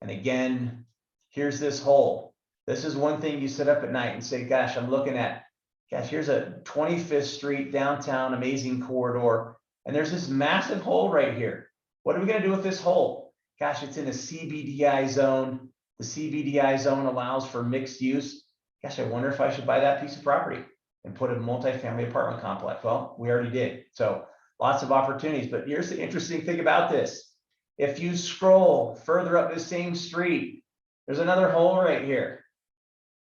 And again, here's this hole. This is one thing you sit up at night and say, gosh, I'm looking at, here's a 25th Street downtown, amazing corridor. And there's this massive hole right here. What are we going to do with this hole? Gosh, it's in a CBDI zone. The CBDI zone allows for mixed use. Gosh, I wonder if I should buy that piece of property and put a multifamily apartment complex. Well, we already did. So lots of opportunities. But here's the interesting thing about this. If you scroll further up the same street, there's another hole right here.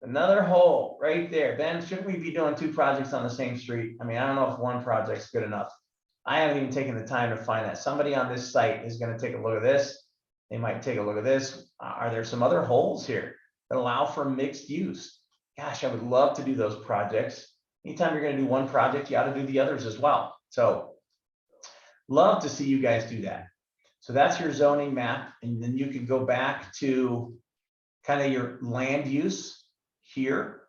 Another hole right there. Ben, shouldn't we be doing 2 projects on the same street? I mean, I don't know if 1 project's good enough. I haven't even taken the time to find that. Somebody on this site is going to take a look at this. They might take a look at this. Are there some other holes here that allow for mixed use? Gosh, I would love to do those projects. Anytime you're going to do 1 project, you ought to do the others as well. So love to see you guys do that. So that's your zoning map. And then you can go back to kind of your land use here,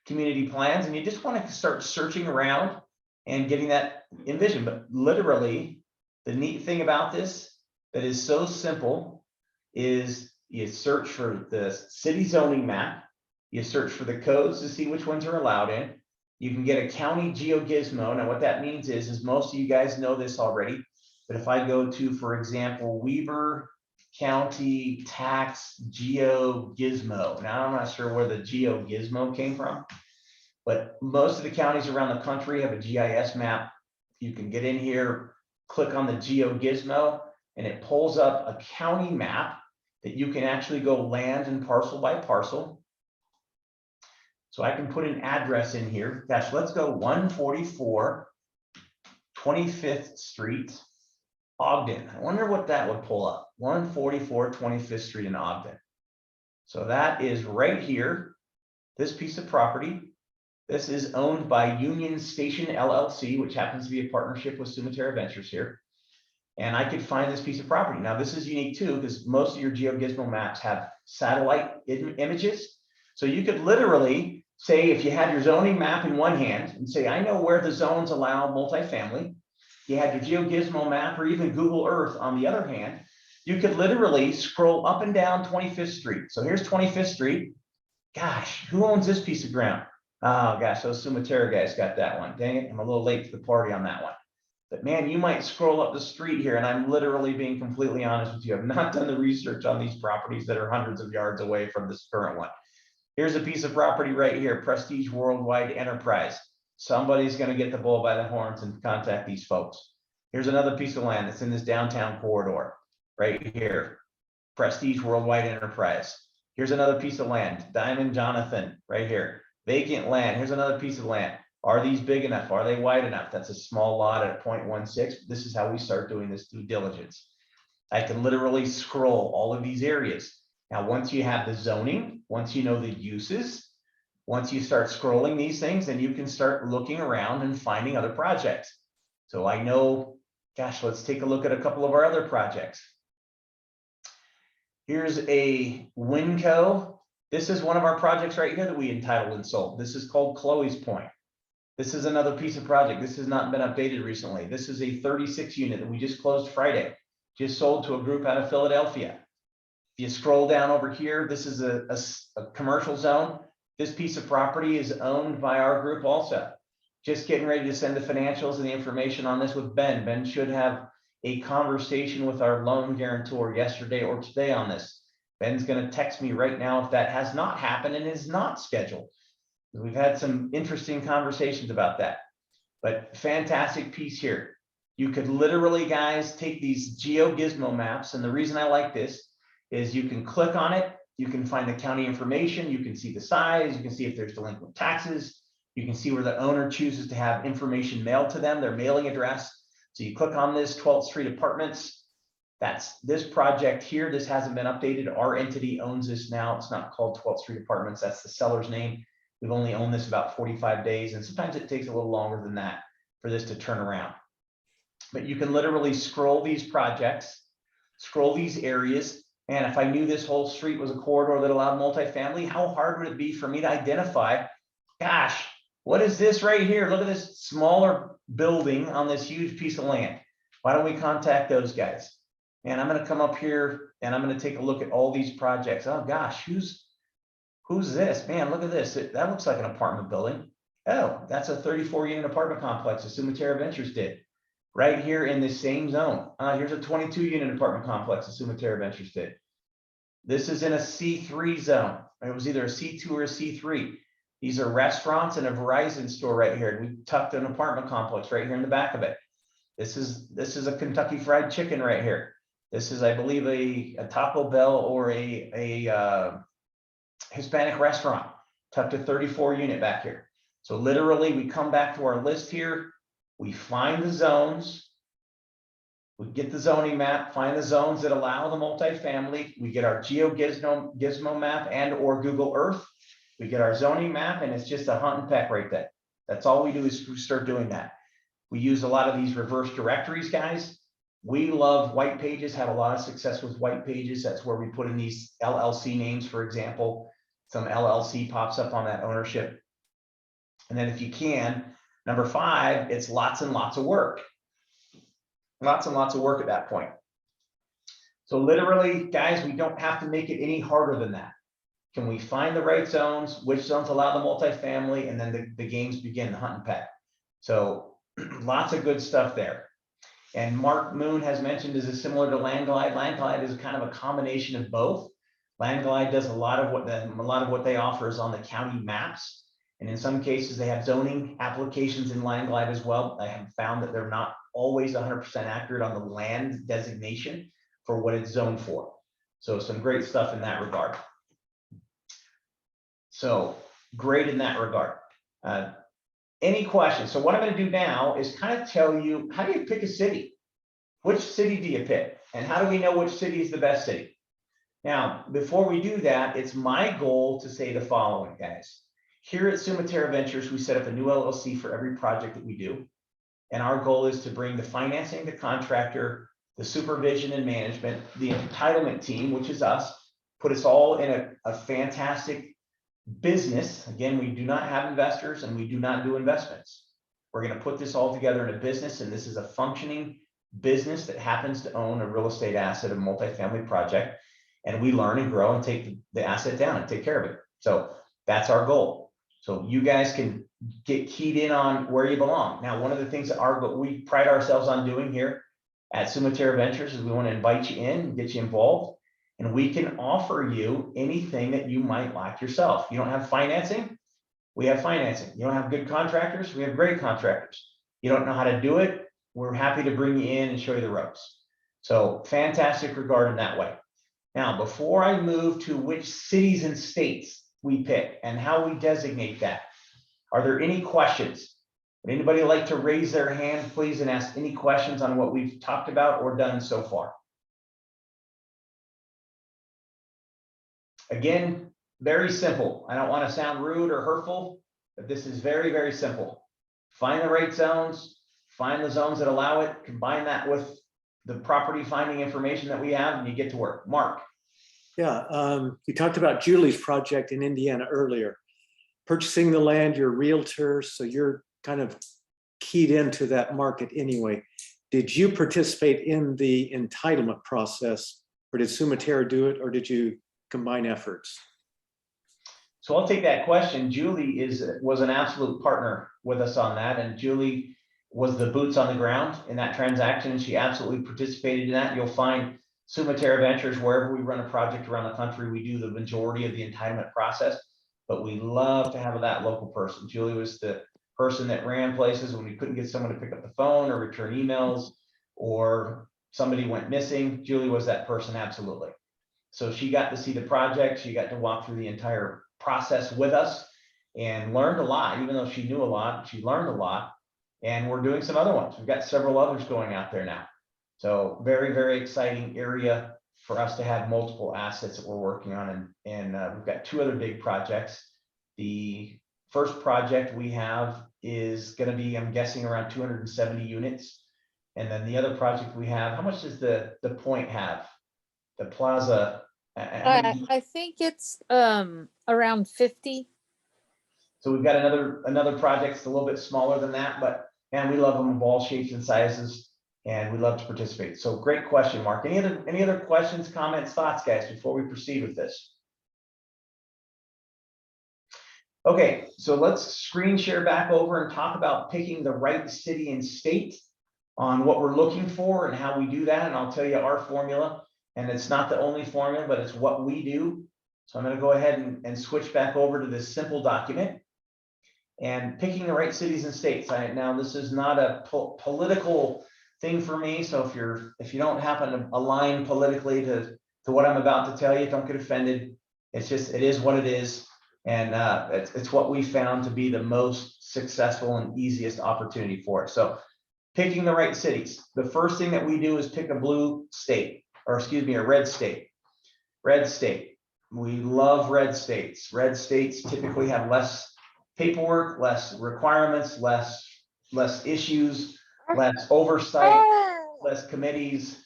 community plans, and you just want to start searching around and getting that envisioned. But literally, the neat thing about this that is so simple is you search for the city zoning map, you search for the codes to see which ones are allowed in. You can get a county geo-gizmo. Now, what that means is most of you guys know this already, but if I go to, for example, Weber County Tax geo-gizmo. Now, I'm not sure where the geo-gizmo came from, but most of the counties around the country have a GIS map. You can get in here, click on the geo-gizmo, and it pulls up a county map that you can actually go land and parcel by parcel. So I can put an address in here. Gosh, let's go 144 25th Street, Ogden. I wonder what that would pull up. 144 25th Street in Ogden. So that is right here, this piece of property. This is owned by Union Station LLC, which happens to be a partnership with Cemetery Ventures here. And I could find this piece of property. Now, this is unique too, because most of your geo-gizmo maps have satellite images. So you could literally say, if you had your zoning map in one hand and say, I know where the zones allow multifamily. You had your geo-gizmo map or even Google Earth on the other hand, you could literally scroll up and down 25th Street. So here's 25th Street. Gosh, who owns this piece of ground? Oh gosh, those Cemetery guys got that one. Dang it, I'm a little late to the party on that one. But man, you might scroll up the street here, and I'm literally being completely honest with you. I've not done the research on these properties that are hundreds of yards away from this current one. Here's a piece of property right here, Prestige Worldwide Enterprise. Somebody's going to get the bull by the horns and contact these folks. Here's another piece of land that's in this downtown corridor right here, Prestige Worldwide Enterprise. Here's another piece of land, Diamond Jonathan right here. Vacant land. Here's another piece of land. Are these big enough? Are they wide enough? That's a small lot at 0.16. This is how we start doing this due diligence. I can literally scroll all of these areas. Now, once you have the zoning, once you know the uses, once you start scrolling these things, then you can start looking around and finding other projects. So I know, gosh, let's take a look at a couple of our other projects. Here's a Winco. This is one of our projects right here that we entitled and sold. This is called Chloe's Point. This is another piece of project. This has not been updated recently. This is a 36 unit that we just closed Friday. just sold to a group out of Philadelphia. If you scroll down over here, this is a commercial zone. This piece of property is owned by our group also. Just getting ready to send the financials and the information on this with Ben. Ben should have a conversation with our loan guarantor yesterday or today on this. Ben's going to text me right now if that has not happened and is not scheduled. We've had some interesting conversations about that, but fantastic piece here. You could literally, guys, take these GeoGizmo maps, and the reason I like this is you can click on it, you can find the county information, you can see the size, you can see if there's delinquent taxes, you can see where the owner chooses to have information mailed to them, their mailing address. So you click on this 12th Street Apartments. That's this project here. This hasn't been updated. Our entity owns this now. It's not called 12th Street Apartments. That's the seller's name. We've only owned this about 45 days, and sometimes it takes a little longer than that for this to turn around. But you can literally scroll these projects, scroll these areas, and if I knew this whole street was a corridor that allowed multifamily, how hard would it be for me to identify, gosh, what is this right here? Look at this smaller building on this huge piece of land. Why don't we contact those guys? And I'm going to come up here and I'm going to take a look at all these projects. Oh gosh, who's this? Man, look at this. That looks like an apartment building. Oh, that's a 34-unit apartment complex that Sumatera Ventures did right here in this same zone. Here's a 22-unit apartment complex that Sumatera Ventures did. This is in a C3 zone. It was either a C2 or a C3. These are restaurants and a Verizon store right here. And we tucked an apartment complex right here in the back of it. This is a Kentucky Fried Chicken right here. This is, I believe, a Taco Bell or a Hispanic restaurant, tucked a 34-unit back here. So literally, we come back to our list here. We find the zones. We get the zoning map, find the zones that allow the multifamily. We get our GeoGizmo map and or Google Earth. We get our zoning map, and it's just a hunt and peck right there. That's all we do is we start doing that. We use a lot of these reverse directories, guys. We love white pages, have a lot of success with white pages. That's where we put in these LLC names, for example. Some LLC pops up on that ownership. And then if you can, number 5, it's lots and lots of work. Lots and lots of work at that point. So literally, guys, we don't have to make it any harder than that. Can we find the right zones? Which zones allow the multifamily? And then the games begin, the hunt and peck. So lots of good stuff there. And Mark Moon has mentioned, is it similar to Landglide? Landglide is kind of a combination of both. Landglide does a lot of what they offer is on the county maps. And in some cases, they have zoning applications in Landglide as well. I have found that they're not always 100% accurate on the land designation for what it's zoned for. So some great stuff in that regard. So great in that regard. Any questions? So what I'm going to do now is kind of tell you, how do you pick a city? Which city do you pick? And how do we know which city is the best city? Now, before we do that, it's my goal to say the following, guys. Here at Sumatera Ventures, we set up a new LLC for every project that we do. And our goal is to bring the financing, the contractor, the supervision and management, the entitlement team, which is us, put us all in a fantastic business. Again, we do not have investors and we do not do investments. We're going to put this all together in a business, and this is a functioning business that happens to own a real estate asset, a multifamily project, and we learn and grow and take the asset down and take care of it. So that's our goal. So you guys can get keyed in on where you belong. Now, one of the things that we pride ourselves on doing here at Sumatera Ventures is we want to invite you in and get you involved. And we can offer you anything that you might like yourself. You don't have financing? We have financing. You don't have good contractors? We have great contractors. You don't know how to do it? We're happy to bring you in and show you the ropes. So fantastic regard in that way. Now, before I move to which cities and states we pick and how we designate that, are there any questions? Would anybody like to raise their hand, please, and ask any questions on what we've talked about or done so far? Again, very simple. I don't want to sound rude or hurtful, but this is very, very simple. Find the right zones, find the zones that allow it, combine that with the property finding information that we have, and you get to work. Mark. Yeah, you talked about Julie's project in Indiana earlier. Purchasing the land, you're a realtor, so you're kind of keyed into that market anyway. did you participate in the entitlement process, or did Sumatera do it, or did you combine efforts? So I'll take that question. Julie was an absolute partner with us on that, and Julie was the boots on the ground in that transaction, and she absolutely participated in that. You'll find Sumatera Ventures, wherever we run a project around the country, we do the majority of the entitlement process, but we love to have that local person. Julie was the person that ran places when we couldn't get someone to pick up the phone or return emails, or somebody went missing. Julie was that person, absolutely. So she got to see the project. She got to walk through the entire process with us and learned a lot. Even though she knew a lot, she learned a lot. And we're doing some other ones. We've got several others going out there now. So very, very exciting area for us to have multiple assets that we're working on. And we've got 2 other big projects. The first project we have is going to be, I'm guessing, around 270 units. And then the other project we have, how much does the Point have? The Plaza? I think it's around 50. So we've got another project that's a little bit smaller than that, but man, we love them of all shapes and sizes, and we love to participate. So great question, Mark. Any other questions, comments, thoughts, guys, before we proceed with this? Okay, so let's screen share back over and talk about picking the right city and state on what we're looking for and how we do that. And I'll tell you our formula, and it's not the only formula, but it's what we do. So I'm going to go ahead and switch back over to this simple document. And picking the right cities and states. Now, this is not a political thing for me. So if you don't happen to align politically to what I'm about to tell you, don't get offended. It's just, it is what it is. And it's what we found to be the most successful and easiest opportunity for it. So picking the right cities. The first thing that we do is pick a blue state, or excuse me, a red state. Red state. We love red states. Red states typically have less paperwork, less requirements, less issues, less oversight, less committees.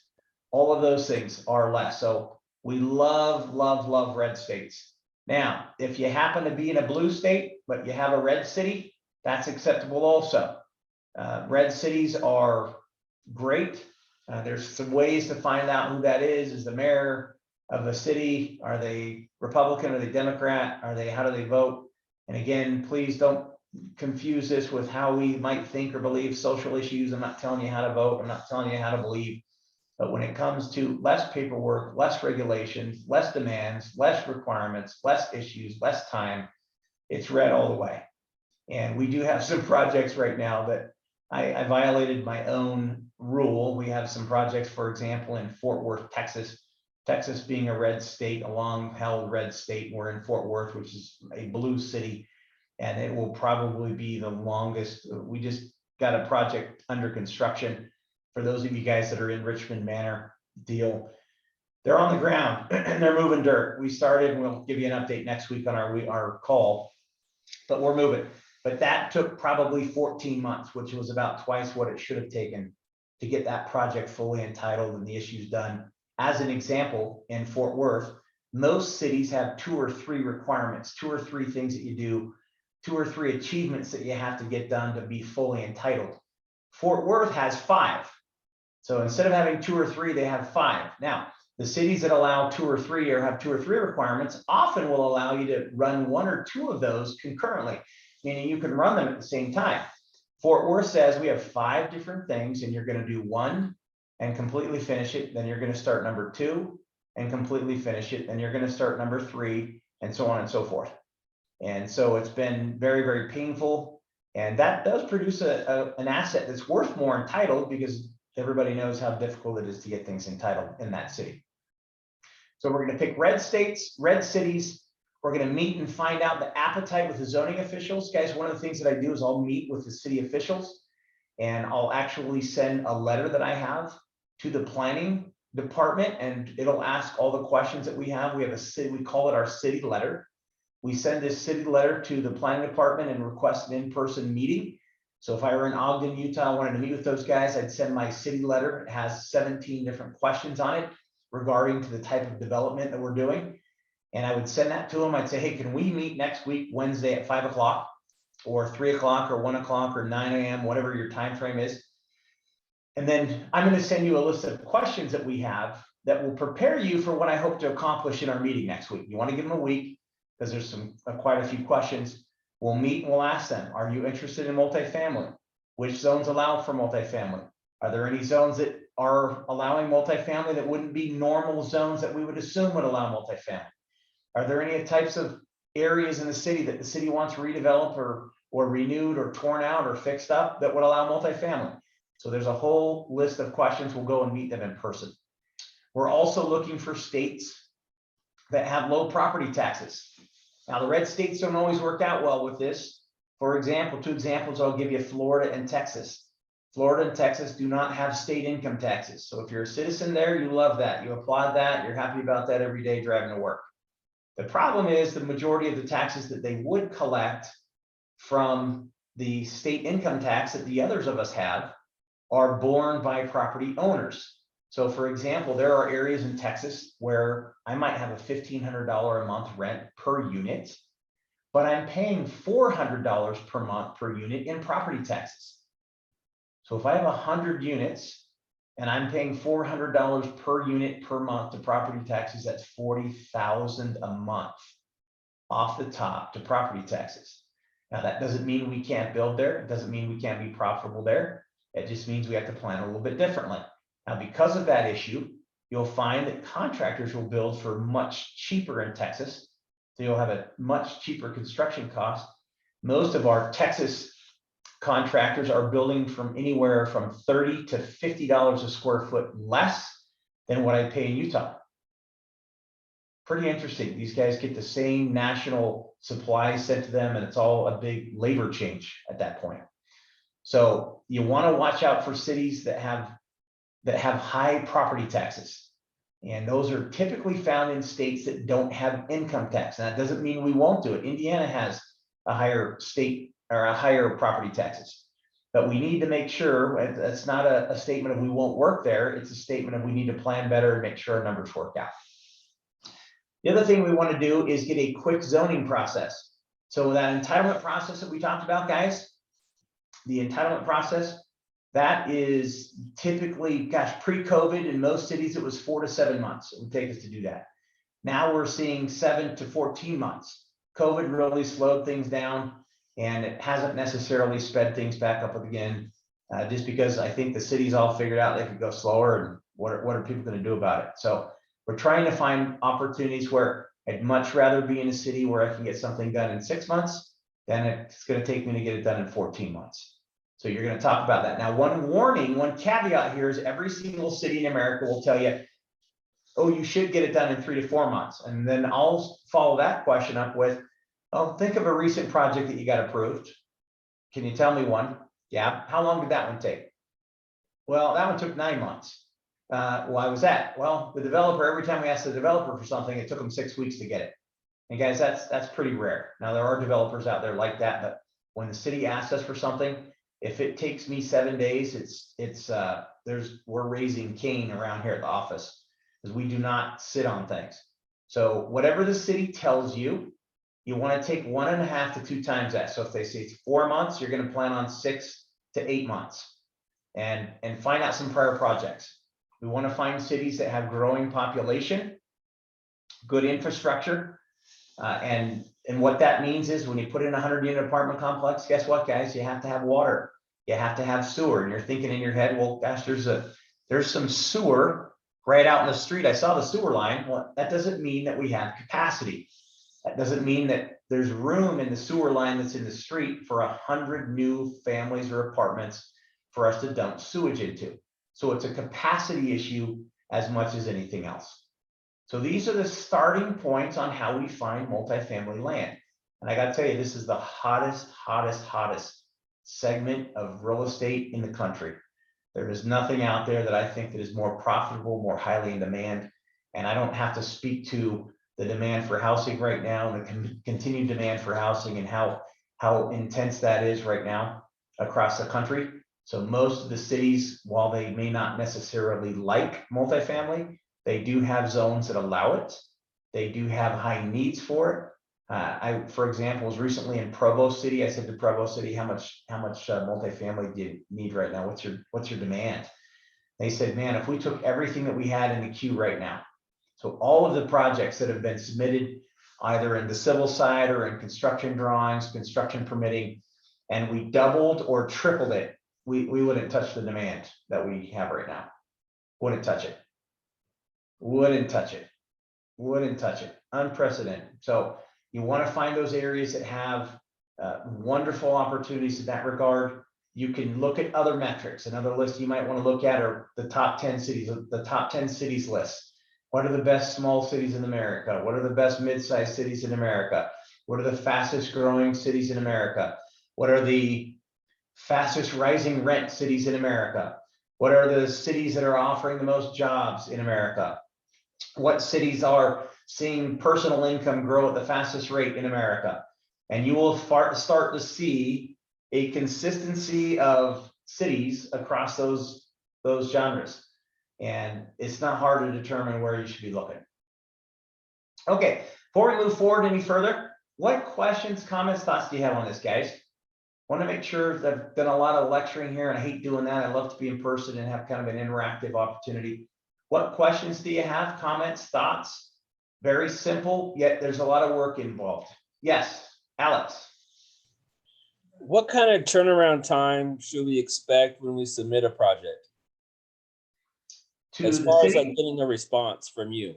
All of those things are less. So we love, love, love red states. Now, if you happen to be in a blue state, but you have a red city, that's acceptable also. Red cities are great. There's some ways to find out who that is. Is the mayor of the city? Are they Republican? Are they Democrat? How do they vote? And again, please don't confuse this with how we might think or believe social issues. I'm not telling you how to vote. I'm not telling you how to believe. But when it comes to less paperwork, less regulations, less demands, less requirements, less issues, less time, it's red all the way. And we do have some projects right now that I violated my own rule. We have some projects, for example, in Fort Worth, Texas. Texas being a red state, a long-held red state. We're in Fort Worth, which is a blue city, and it will probably be the longest. We just got a project under construction. For those of you guys that are in Richmond Manor deal, they're on the ground and they're moving dirt. We started, and we'll give you an update next week on our call, but we're moving. But that took probably 14 months, which was about twice what it should have taken to get that project fully entitled and the issues done. As an example, in Fort Worth, most cities have 2 or 3 requirements, 2 or 3 things that you do, 2 or 3 achievements that you have to get done to be fully entitled. Fort Worth has 5. So instead of having 2 or 3, they have 5. Now, the cities that allow 2 or 3 or have 2 or 3 requirements often will allow you to run 1 or 2 of those concurrently, meaning you can run them at the same time. Fort Worth says we have 5 different things, and you're going to do 1 and completely finish it. Then you're going to start number 2 and completely finish it. Then you're going to start number 3, and so on and so forth. And so it's been very, very painful. And that does produce an asset that's worth more entitled, because everybody knows how difficult it is to get things entitled in that city. So we're going to pick red states, red cities. We're going to meet and find out the appetite with the zoning officials. Guys, one of the things that I do is I'll meet with the city officials, and I'll actually send a letter that I have to the planning department, and it'll ask all the questions that we have. We have a city, we call it our city letter. We send this city letter to the planning department and request an in-person meeting. So if I were in Ogden, Utah, I wanted to meet with those guys, I'd send my city letter. It has 17 different questions on it regarding to the type of development that we're doing. And I would send that to them. I'd say, hey, can we meet next week, Wednesday at 5 o'clock or 3 o'clock or 1 o'clock or 9 a.m., whatever your time frame is. And then I'm going to send you a list of questions that we have that will prepare you for what I hope to accomplish in our meeting next week. You want to give them a week because there's quite a few questions. We'll meet and we'll ask them, are you interested in multifamily? Which zones allow for multifamily? Are there any zones that are allowing multifamily that wouldn't be normal zones that we would assume would allow multifamily? Are there any types of areas in the city that the city wants redeveloped or renewed or torn out or fixed up that would allow multifamily? So there's a whole list of questions. We'll go and meet them in person. We're also looking for states that have low property taxes. Now, the red states don't always work out well with this. For example, 2 examples I'll give you: Florida and Texas. Florida and Texas do not have state income taxes. So if you're a citizen there, you love that. You applaud that. You're happy about that every day driving to work. The problem is the majority of the taxes that they would collect from the state income tax that the others of us have are borne by property owners. So for example, there are areas in Texas where I might have a $1,500 a month rent per unit, but I'm paying $400 per month per unit in property taxes. So if I have 100 units and I'm paying $400 per unit per month to property taxes, that's $40,000 a month off the top to property taxes. Now, that doesn't mean we can't build there. It doesn't mean we can't be profitable there. It just means we have to plan a little bit differently. Now, because of that issue, you'll find that contractors will build for much cheaper in Texas. So you'll have a much cheaper construction cost. Most of our Texas contractors are building from anywhere from $30 to $50 a square foot less than what I pay in Utah. Pretty interesting. These guys get the same national supplies sent to them, and it's all a big labor change at that point. So you want to watch out for cities that have high property taxes. And those are typically found in states that don't have income tax. And that doesn't mean we won't do it. Indiana has a higher state or a higher property taxes. But we need to make sure that's not a statement of we won't work there. It's a statement of we need to plan better and make sure our numbers work out. The other thing we want to do is get a quick zoning process. So that entitlement process that we talked about, guys, the entitlement process, that is typically, gosh, pre-COVID in most cities, it was 4 to 7 months. It would take us to do that. Now we're seeing 7 to 14 months. COVID really slowed things down, and it hasn't necessarily sped things back up again, just because I think the cities all figured out they could go slower, and what are people going to do about it? So we're trying to find opportunities where I'd much rather be in a city where I can get something done in 6 months than it's going to take me to get it done in 14 months. So you're going to talk about that. Now, one warning, one caveat here is every single city in America will tell you, oh, you should get it done in 3 to 4 months. And then I'll follow that question up with, oh, think of a recent project that you got approved. Can you tell me one? Yeah. How long did that one take? Well, that one took 9 months. Why was that? Well, the developer, every time we asked the developer for something, it took them 6 weeks to get it. And guys, that's pretty rare. Now, there are developers out there like that, but when the city asks us for something, if it takes me 7 days, we're raising Cain around here at the office because we do not sit on things. So whatever the city tells you, you want to take 1.5 to 2 times that. So if they say it's 4 months, you're going to plan on 6 to 8 months and find out some prior projects. We want to find cities that have growing population, good infrastructure, and what that means is when you put in a 100-unit apartment complex, guess what, guys? You have to have water. You have to have sewer. And you're thinking in your head, well, gosh, there's some sewer right out in the street. I saw the sewer line. Well, that doesn't mean that we have capacity. That doesn't mean that there's room in the sewer line that's in the street for 100 new families or apartments for us to dump sewage into. So it's a capacity issue as much as anything else. So these are the starting points on how we find multifamily land. And I got to tell you, this is the hottest segment of real estate in the country. There is nothing out there that I think that is more profitable, more highly in demand. And I don't have to speak to the demand for housing right now and the continued demand for housing and how intense that is right now across the country. So most of the cities, while they may not necessarily like multifamily, they do have zones that allow it. They do have high needs for it. I, for example, was recently in Provo City. I said to Provo City, how much multifamily do you need right now? What's your demand? They said, man, if we took everything that we had in the queue right now, so all of the projects that have been submitted, either in the civil side or in construction drawings, construction permitting, and we doubled or tripled it, we wouldn't touch the demand that we have right now. Wouldn't touch it. Wouldn't touch it. Wouldn't touch it. Unprecedented. So you want to find those areas that have wonderful opportunities in that regard. You can look at other metrics. Another list you might want to look at are the top 10 cities, the top 10 cities list. What are the best small cities in America? What are the best mid-sized cities in America? What are the fastest growing cities in America? What are the fastest rising rent cities in America? What are the cities that are offering the most jobs in America? What cities are seeing personal income grow at the fastest rate in America? And you will start to see a consistency of cities across those genres. And it's not hard to determine where you should be looking. Okay, before we move forward any further, what questions, comments, thoughts do you have on this, guys? Want to make sure that I've done a lot of lecturing here, and I hate doing that. I love to be in person and have kind of an interactive opportunity. What questions do you have? Comments, thoughts? Very simple, yet there's a lot of work involved. Yes, Alex. What kind of turnaround time should we expect when we submit a project? To As the far as city? like getting a response from you.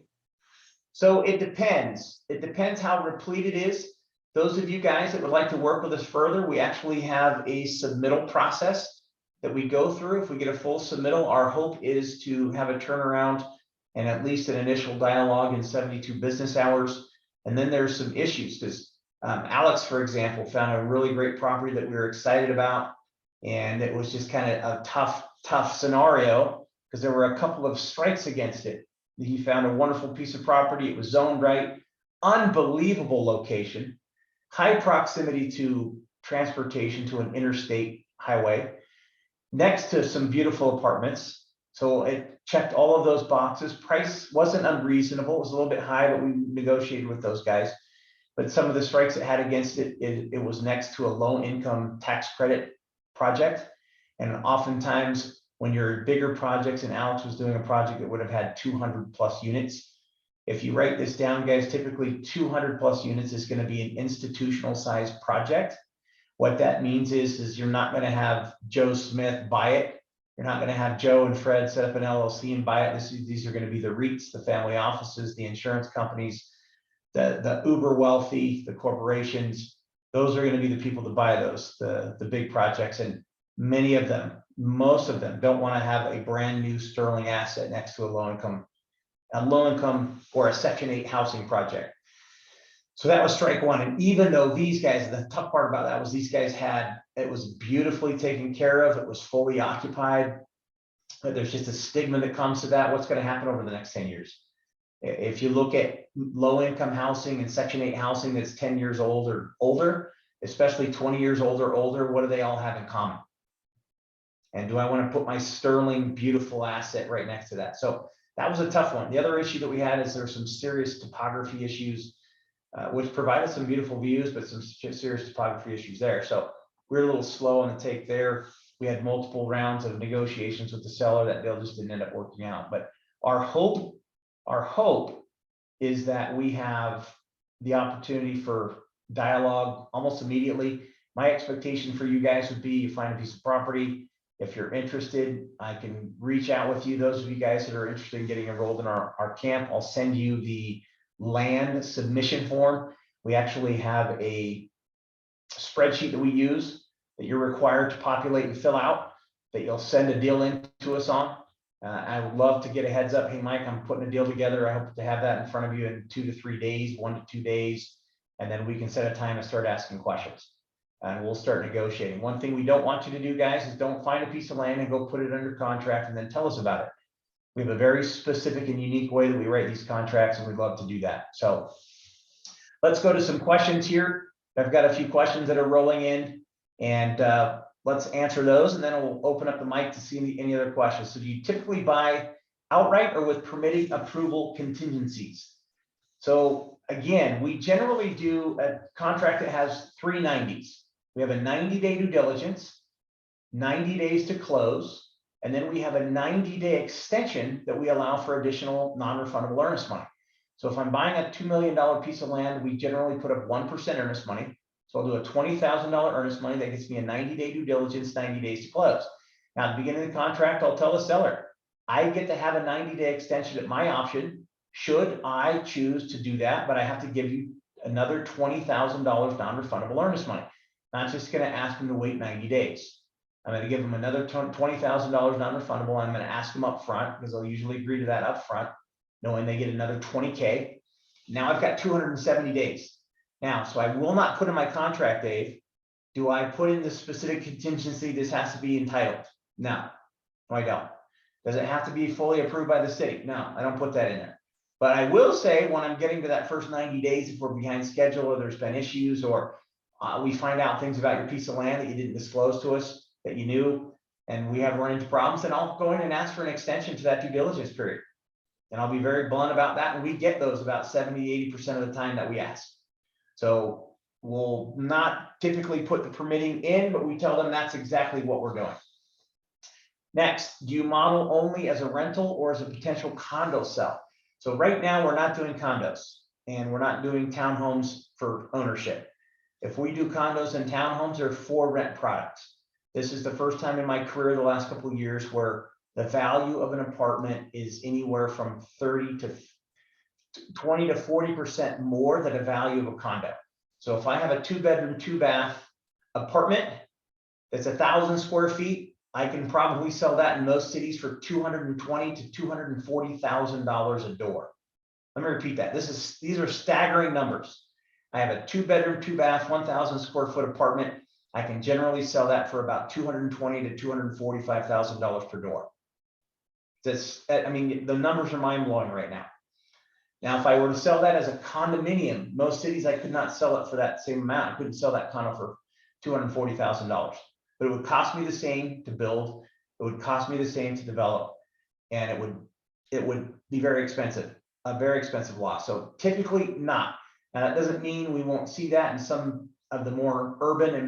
So it depends. It depends how replete it is. Those of you guys that would like to work with us further, we actually have a submittal process that we go through. If we get a full submittal, our hope is to have a turnaround and at least an initial dialogue in 72 business hours. And then there's some issues because Alex, for example, found a really great property that we were excited about. And it was just kind of a tough scenario because there were a couple of strikes against it. He found a wonderful piece of property. It was zoned right, unbelievable location, high proximity to transportation to an interstate highway, next to some beautiful apartments. So it checked all of those boxes. Price wasn't unreasonable. It was a little bit high, but we negotiated with those guys. But some of the strikes it had against it, it was next to a low income tax credit project. And oftentimes when you're bigger projects, and Alex was doing a project that would have had 200 plus units. If you write this down, guys, typically 200 plus units is going to be an institutional size project. What that means is you're not going to have Joe Smith buy it. You're not going to have Joe and Fred set up an LLC and buy it. These are going to be the REITs, the family offices, the insurance companies, the uber wealthy, the corporations. Those are going to be the people that buy those, the big projects. And many of them, most of them don't want to have a brand new sterling asset next to a low income or a Section 8 housing project. So that was strike one. And even though these guys, the tough part about that was these guys it was beautifully taken care of. It was fully occupied. But there's just a stigma that comes to that. What's going to happen over the next 10 years? If you look at low income housing and Section 8 housing that's 10 years old or older, especially 20 years old or older, what do they all have in common? And do I want to put my sterling beautiful asset right next to that? So that was a tough one. The other issue that we had is there's some serious topography issues, which provided some beautiful views, but some serious topography issues there. So we're a little slow on the take there. We had multiple rounds of negotiations with the seller that deal just didn't end up working out. But our hope is that we have the opportunity for dialogue almost immediately. My expectation for you guys would be you find a piece of property. If you're interested, I can reach out with you. Those of you guys that are interested in getting enrolled in our camp, I'll send you the land submission form. We actually have a spreadsheet that we use that you're required to populate and fill out that you'll send a deal in to us on. I would love to get a heads up. Hey, Mike, I'm putting a deal together. I hope to have that in front of you in 2 to 3 days, 1 to 2 days. And then we can set a time and start asking questions. And we'll start negotiating. One thing we don't want you to do, guys, is don't find a piece of land and go put it under contract and then tell us about it. We have a very specific and unique way that we write these contracts, and we'd love to do that. So let's go to some questions here. I've got a few questions that are rolling in, and let's answer those, and then we'll open up the mic to see any other questions. So do you typically buy outright or with permitting approval contingencies? So again, we generally do a contract that has 3 90s. We have a 90-day due diligence, 90 days to close, And then we have a 90-day extension that we allow for additional non-refundable earnest money. So if I'm buying a $2 million piece of land, we generally put up 1% earnest money. So I'll do a $20,000 earnest money that gets me a 90-day due diligence, 90 days to close. Now, at the beginning of the contract, I'll tell the seller, I get to have a 90-day extension at my option, should I choose to do that, but I have to give you another $20,000 non-refundable earnest money. Not just going to ask them to wait 90 days. I'm going to give them another $20,000 non-refundable. I'm going to ask them up front because they'll usually agree to that up front, knowing they get another 20K. Now I've got 270 days. Now, so I will not put in my contract, Dave, do I put in the specific contingency, this has to be entitled? No, I don't. Does it have to be fully approved by the city? No, I don't put that in there. But I will say when I'm getting to that first 90 days, if we're behind schedule or there's been issues or we find out things about your piece of land that you didn't disclose to us that you knew, and we have run into problems, then I'll go in and ask for an extension to that due diligence period. And I'll be very blunt about that. And we get those about 70, 80% of the time that we ask. So we'll not typically put the permitting in, but we tell them that's exactly what we're doing. Next, do you model only as a rental or as a potential condo sell? So right now we're not doing condos and we're not doing townhomes for ownership. If we do condos and townhomes, they're for rent products. This is the first time in my career, the last couple of years, where the value of an apartment is anywhere from 30 to 20 to 40% more than the value of a condo. So if I have a 2-bedroom, 2-bath apartment that's 1,000 square feet, I can probably sell that in most cities for $220,000 to $240,000 a door. Let me repeat that. These are staggering numbers. I have a 2-bedroom, 2-bath, 1,000 square foot apartment. I can generally sell that for about $220,000 to $245,000 per door. I mean, the numbers are mind blowing right now. Now, if I were to sell that as a condominium, most cities I could not sell it for that same amount. I couldn't sell that condo for $240,000, but it would cost me the same to build. It would cost me the same to develop, and it would be very expensive, a very expensive lot. So typically not. Now that doesn't mean we won't see that in some of the more urban and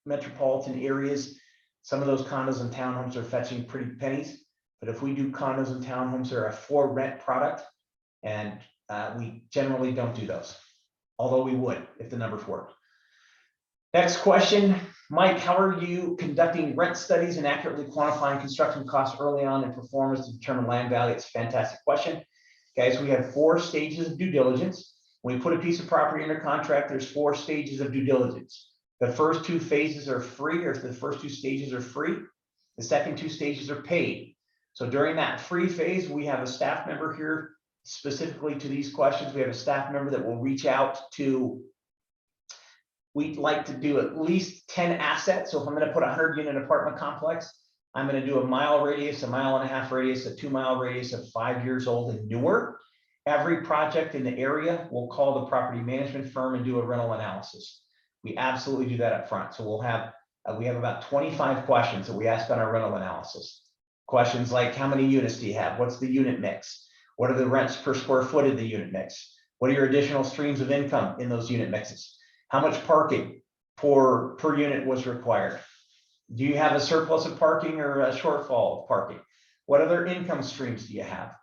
metropolitan areas. Some of those condos and townhomes are fetching pretty pennies, but if we do condos and townhomes, they're a for rent product, and we generally don't do those, although we would if the numbers worked. Next question, Mike, how are you conducting rent studies and accurately quantifying construction costs early on in performance to determine land value? It's a fantastic question. Guys, we have 4 stages of due diligence. When we put a piece of property under contract, there's 4 stages of due diligence. The first 2 phases are free, or the first 2 stages are free. The second 2 stages are paid. So during that free phase, we have a staff member here specifically to these questions. We have a staff member that will reach out to, we'd like to do at least 10 assets. So if I'm going to put a 100-unit apartment complex, I'm going to do a mile radius, a 1.5 mile radius, a 2 mile radius of 5 years old and newer. Every project in the area, we'll call the property management firm and do a rental analysis. We absolutely do that up front. So we'll have, we have about 25 questions that we ask on our rental analysis. Questions like, how many units do you have? What's the unit mix? What are the rents per square foot in the unit mix? What are your additional streams of income in those unit mixes? How much parking per unit was required? Do you have a surplus of parking or a shortfall of parking? What other income streams do you have?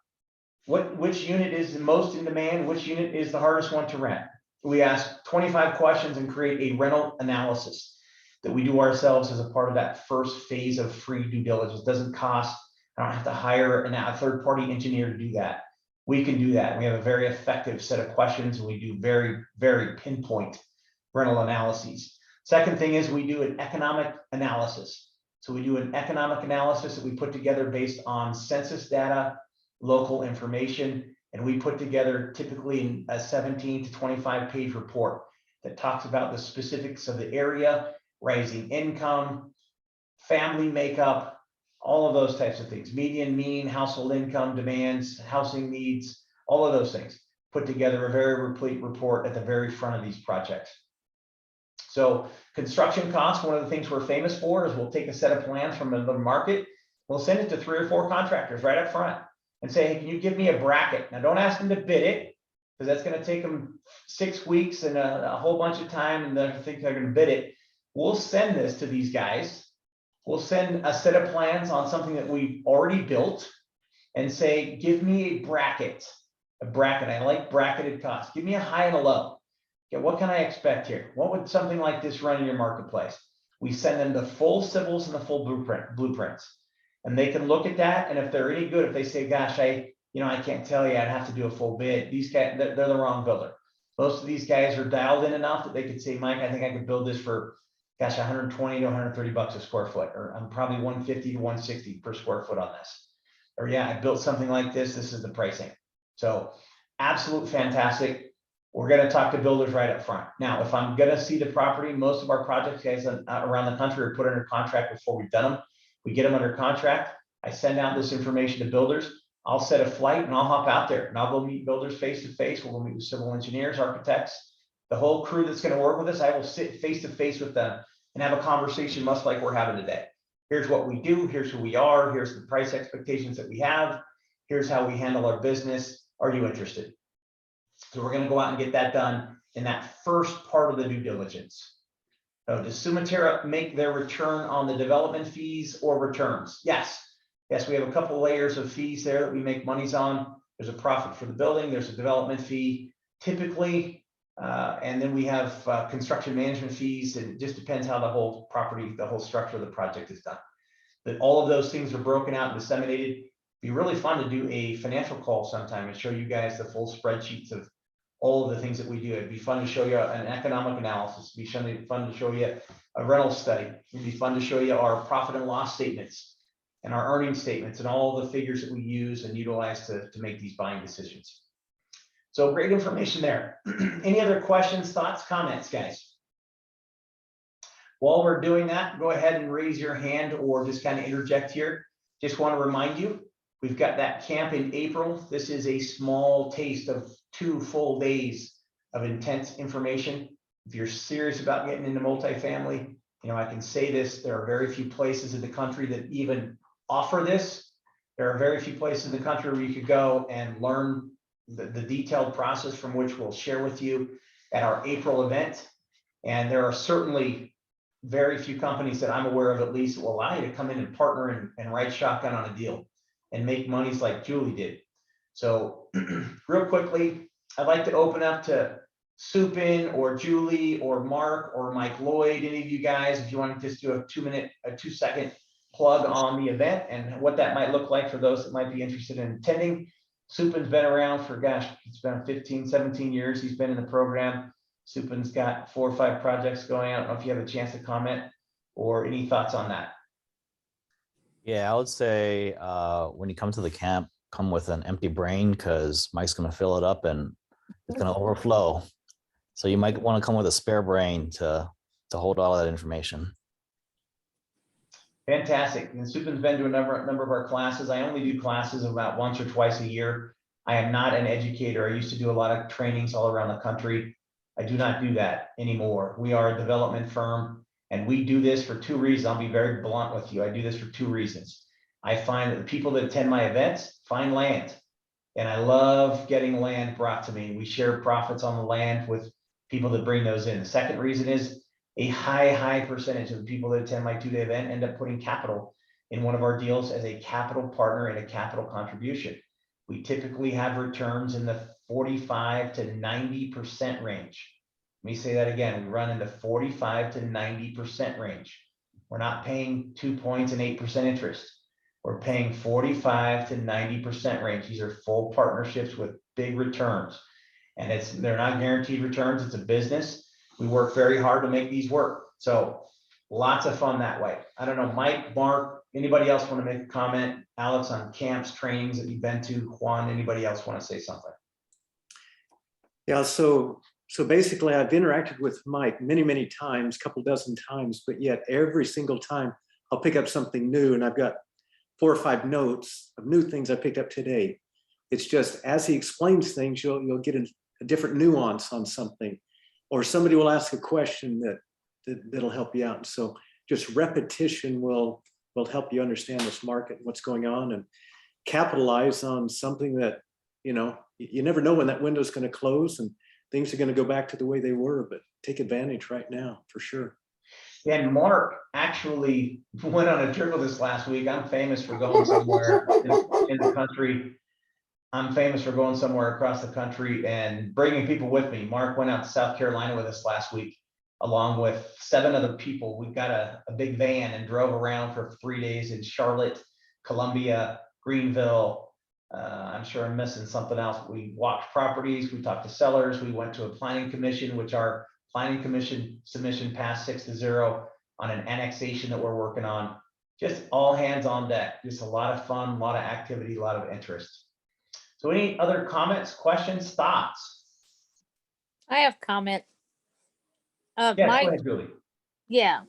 Which unit is the most in demand? Which unit is the hardest one to rent? We ask 25 questions and create a rental analysis that we do ourselves as a part of that first phase of free due diligence. It doesn't cost. I don't have to hire a third-party engineer to do that. We can do that. We have a very effective set of questions, and we do very, very pinpoint rental analyses. Second thing is we do an economic analysis. So we do an economic analysis that we put together based on census data, local information, and we put together typically a 17 to 25 page report that talks about the specifics of the area, rising income, family makeup, all of those types of things, median, mean, household income, demands, housing needs, all of those things. Put together a very complete report at the very front of these projects. So construction costs, one of the things we're famous for is we'll take a set of plans from the market, we'll send it to 3 or 4 contractors right up front and say, hey, can you give me a bracket? Now don't ask them to bid it, because that's going to take them 6 weeks and a whole bunch of time, and they think they're going to bid it. We'll send this to these guys we'll send a set of plans on something that we've already built and say, give me a bracket. I like bracketed costs. Give me a high and a low. Okay, what can I expect here? What would something like this run in your marketplace? We send them the full civils and the full blueprints. And they can look at that. And if they're any good, if they say, gosh, I can't tell you, I'd have to do a full bid. These guys, they're the wrong builder. Most of these guys are dialed in enough that they could say, Mike, I think I could build this for, gosh, 120 to 130 bucks a square foot, or I'm probably 150 to 160 per square foot on this. Or yeah, I built something like this. This is the pricing. So absolute fantastic. We're going to talk to builders right up front. Now, if I'm going to see the property, most of our projects guys around the country are put under contract before we've done them. We get them under contract. I send out this information to builders. I'll set a flight and I'll hop out there and I'll go meet builders face to face. We'll go meet with civil engineers, architects, the whole crew that's going to work with us. I will sit face to face with them and have a conversation much like we're having today. Here's what we do. Here's who we are. Here's the price expectations that we have. Here's how we handle our business. Are you interested? So we're going to go out and get that done in that first part of the due diligence. So does Sumatera make their return on the development fees or returns? Yes. Yes, we have a couple layers of fees there that we make monies on. There's a profit for the building. There's a development fee typically. And then we have construction management fees. And it just depends how the whole property, the whole structure of the project is done. But all of those things are broken out and disseminated. It'd be really fun to do a financial call sometime and show you guys the full spreadsheets of all of the things that we do. It'd be fun to show you an economic analysis. It'd be fun to show you a rental study. It'd be fun to show you our profit and loss statements and our earnings statements and all the figures that we use and utilize to make these buying decisions. So great information there. Any other questions, thoughts, comments, guys? While we're doing that, go ahead and raise your hand or just kind of interject here. Just want to remind you, we've got that camp in April. This is a small taste of 2 full days of intense information. If you're serious about getting into multifamily, I can say this, there are very few places in the country that even offer this. There are very few places in the country where you could go and learn the detailed process from which we'll share with you at our April event. And there are certainly very few companies that I'm aware of, at least, that will allow you to come in and partner and ride shotgun on a deal and make monies like Julie did. So real quickly, I'd like to open up to Supin or Julie or Mark or Mike Lloyd, any of you guys, if you want to just do a 2-second plug on the event and what that might look like for those that might be interested in attending. Supin's been around for, gosh, it's been 15, 17 years. He's been in the program. Supin's got 4 or 5 projects going. I don't know if you have a chance to comment or any thoughts on that. Yeah, I would say when you come to the camp, come with an empty brain because Mike's going to fill it up and it's going to overflow. So you might want to come with a spare brain to hold all that information. Fantastic. And Supin's been to a number of our classes. I only do classes about once or twice a year. I am not an educator. I used to do a lot of trainings all around the country. I do not do that anymore. We are a development firm and we do this for 2 reasons. I'll be very blunt with you. I do this for 2 reasons. I find that the people that attend my events find land, and I love getting land brought to me. We share profits on the land with people that bring those in. The second reason is a high percentage of the people that attend my 2-day event end up putting capital in one of our deals as a capital partner and a capital contribution. We typically have returns in the 45 to 90% range. Let me say that again. We run in the 45 to 90% range. We're not paying 2 points and 8% interest. We're paying 45 to 90% range. These are full partnerships with big returns. And they're not guaranteed returns. It's a business. We work very hard to make these work. So lots of fun that way. I don't know, Mike, Mark, anybody else want to make a comment? Alex, on camps, trainings that you've been to? Juan, anybody else want to say something? Yeah, so basically I've interacted with Mike many times, couple dozen times, but yet every single time I'll pick up something new, and I've got 4 or 5 notes of new things I picked up today. It's just as he explains things, you'll get a different nuance on something, or somebody will ask a question that'll help you out. So just repetition will help you understand this market, what's going on, and capitalize on something that, you never know when that window is going to close and things are going to go back to the way they were, but take advantage right now for sure. And Mark actually went on a trip with us last week. I'm famous for going somewhere in the country. I'm famous for going somewhere across the country and bringing people with me. Mark went out to South Carolina with us last week, along with 7 other people. We've got a big van and drove around for 3 days in Charlotte, Columbia, Greenville. I'm sure I'm missing something else. We walked properties, we talked to sellers, we went to a planning commission, which our planning commission submission passed 6-0 on an annexation that we're working on. Just all hands on deck. Just a lot of fun, a lot of activity, a lot of interest. So any other comments, questions, thoughts? I have comment. Yeah, go Mike, ahead, Julie. yeah,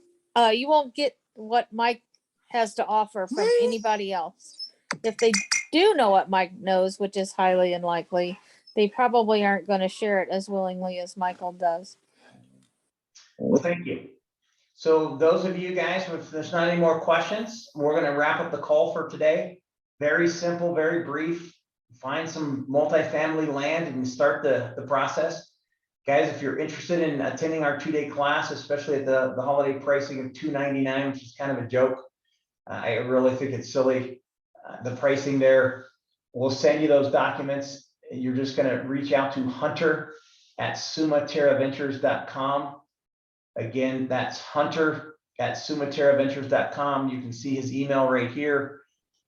you won't get what Mike has to offer from anybody else. If they do know what Mike knows, which is highly unlikely, they probably aren't going to share it as willingly as Michael does. Well, thank you. So those of you guys, if there's not any more questions, we're going to wrap up the call for today. Very simple, very brief. Find some multifamily land and start the process. Guys, if you're interested in attending our 2-day class, especially at the holiday pricing of $299, which is kind of a joke, I really think it's silly. The pricing there, we'll send you those documents. You're just going to reach out to hunter@sumaterraventures.com. Again, that's hunter@sumaterraventures.com. You can see his email right here.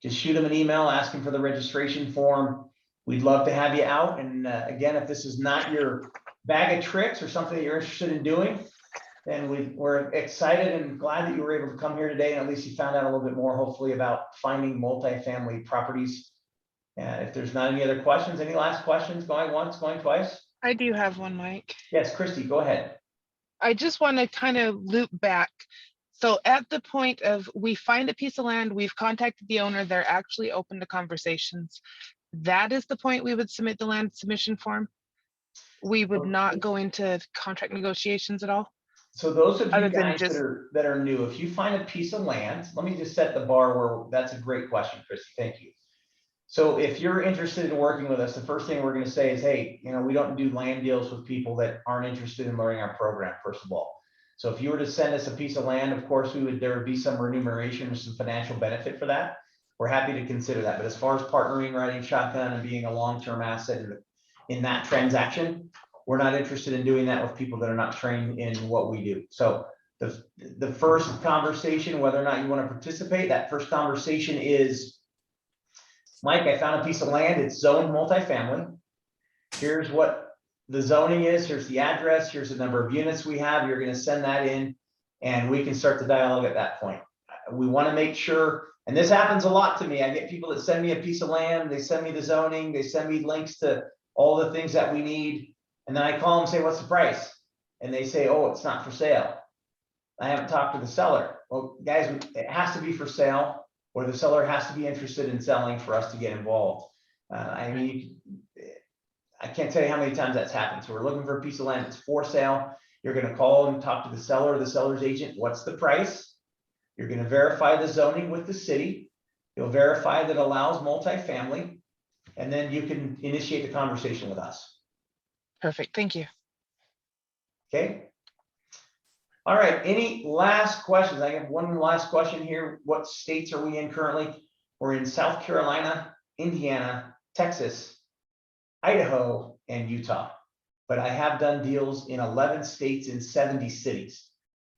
Just shoot him an email, ask him for the registration form. We'd love to have you out. And again, if this is not your bag of tricks or something that you're interested in doing, then we're excited and glad that you were able to come here today. And at least you found out a little bit more, hopefully, about finding multifamily properties. And if there's not any other questions, any last questions? Going once, going twice? I do have one, Mike. Yes, Christy, go ahead. I just want to kind of loop back. So at the point of we find a piece of land, we've contacted the owner, they're actually open to conversations. That is the point we would submit the land submission form. We would not go into contract negotiations at all. So those of you Other than guys just- that are new, if you find a piece of land, let me just set the bar where that's a great question, Christy. Thank you. So if you're interested in working with us, the first thing we're going to say is, hey, we don't do land deals with people that aren't interested in learning our program, first of all. So if you were to send us a piece of land, of course, there would be some remuneration or some financial benefit for that. We're happy to consider that. But as far as partnering, riding shotgun, and being a long-term asset in that transaction, we're not interested in doing that with people that are not trained in what we do. So the first conversation, whether or not you want to participate, that first conversation is, Mike, I found a piece of land. It's zoned multifamily. Here's what the zoning is. Here's the address. Here's the number of units we have. You're going to send that in, and we can start the dialogue at that point. We want to make sure, and this happens a lot to me. I get people that send me a piece of land. They send me the zoning. They send me links to all the things that we need. And then I call them and say, what's the price? And they say, oh, it's not for sale. I haven't talked to the seller. Well, guys, it has to be for sale, or the seller has to be interested in selling for us to get involved. I mean, I can't tell you how many times that's happened. So we're looking for a piece of land that's for sale. You're going to call and talk to the seller or the seller's agent. What's the price? You're going to verify the zoning with the city. You'll verify that it allows multifamily, and then you can initiate the conversation with us. Perfect. Thank you. Okay. All right. Any last questions? I have one last question here. What states are we in currently? We're in South Carolina, Indiana, Texas, Idaho, and Utah. But I have done deals in 11 states in 70 cities.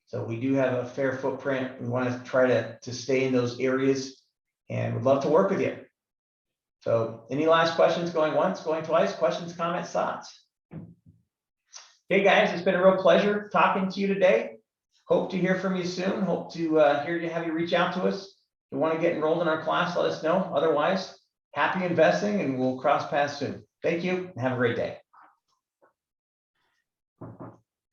So we do have a fair footprint. We want to try to stay in those areas, and would love to work with you. So any last questions? Going once, going twice? Questions, comments, thoughts? Hey guys, it's been a real pleasure talking to you today. Hope to hear from you soon. Hope to have you reach out to us. If you want to get enrolled in our class, let us know. Otherwise, happy investing, and we'll cross paths soon. Thank you and have a great day.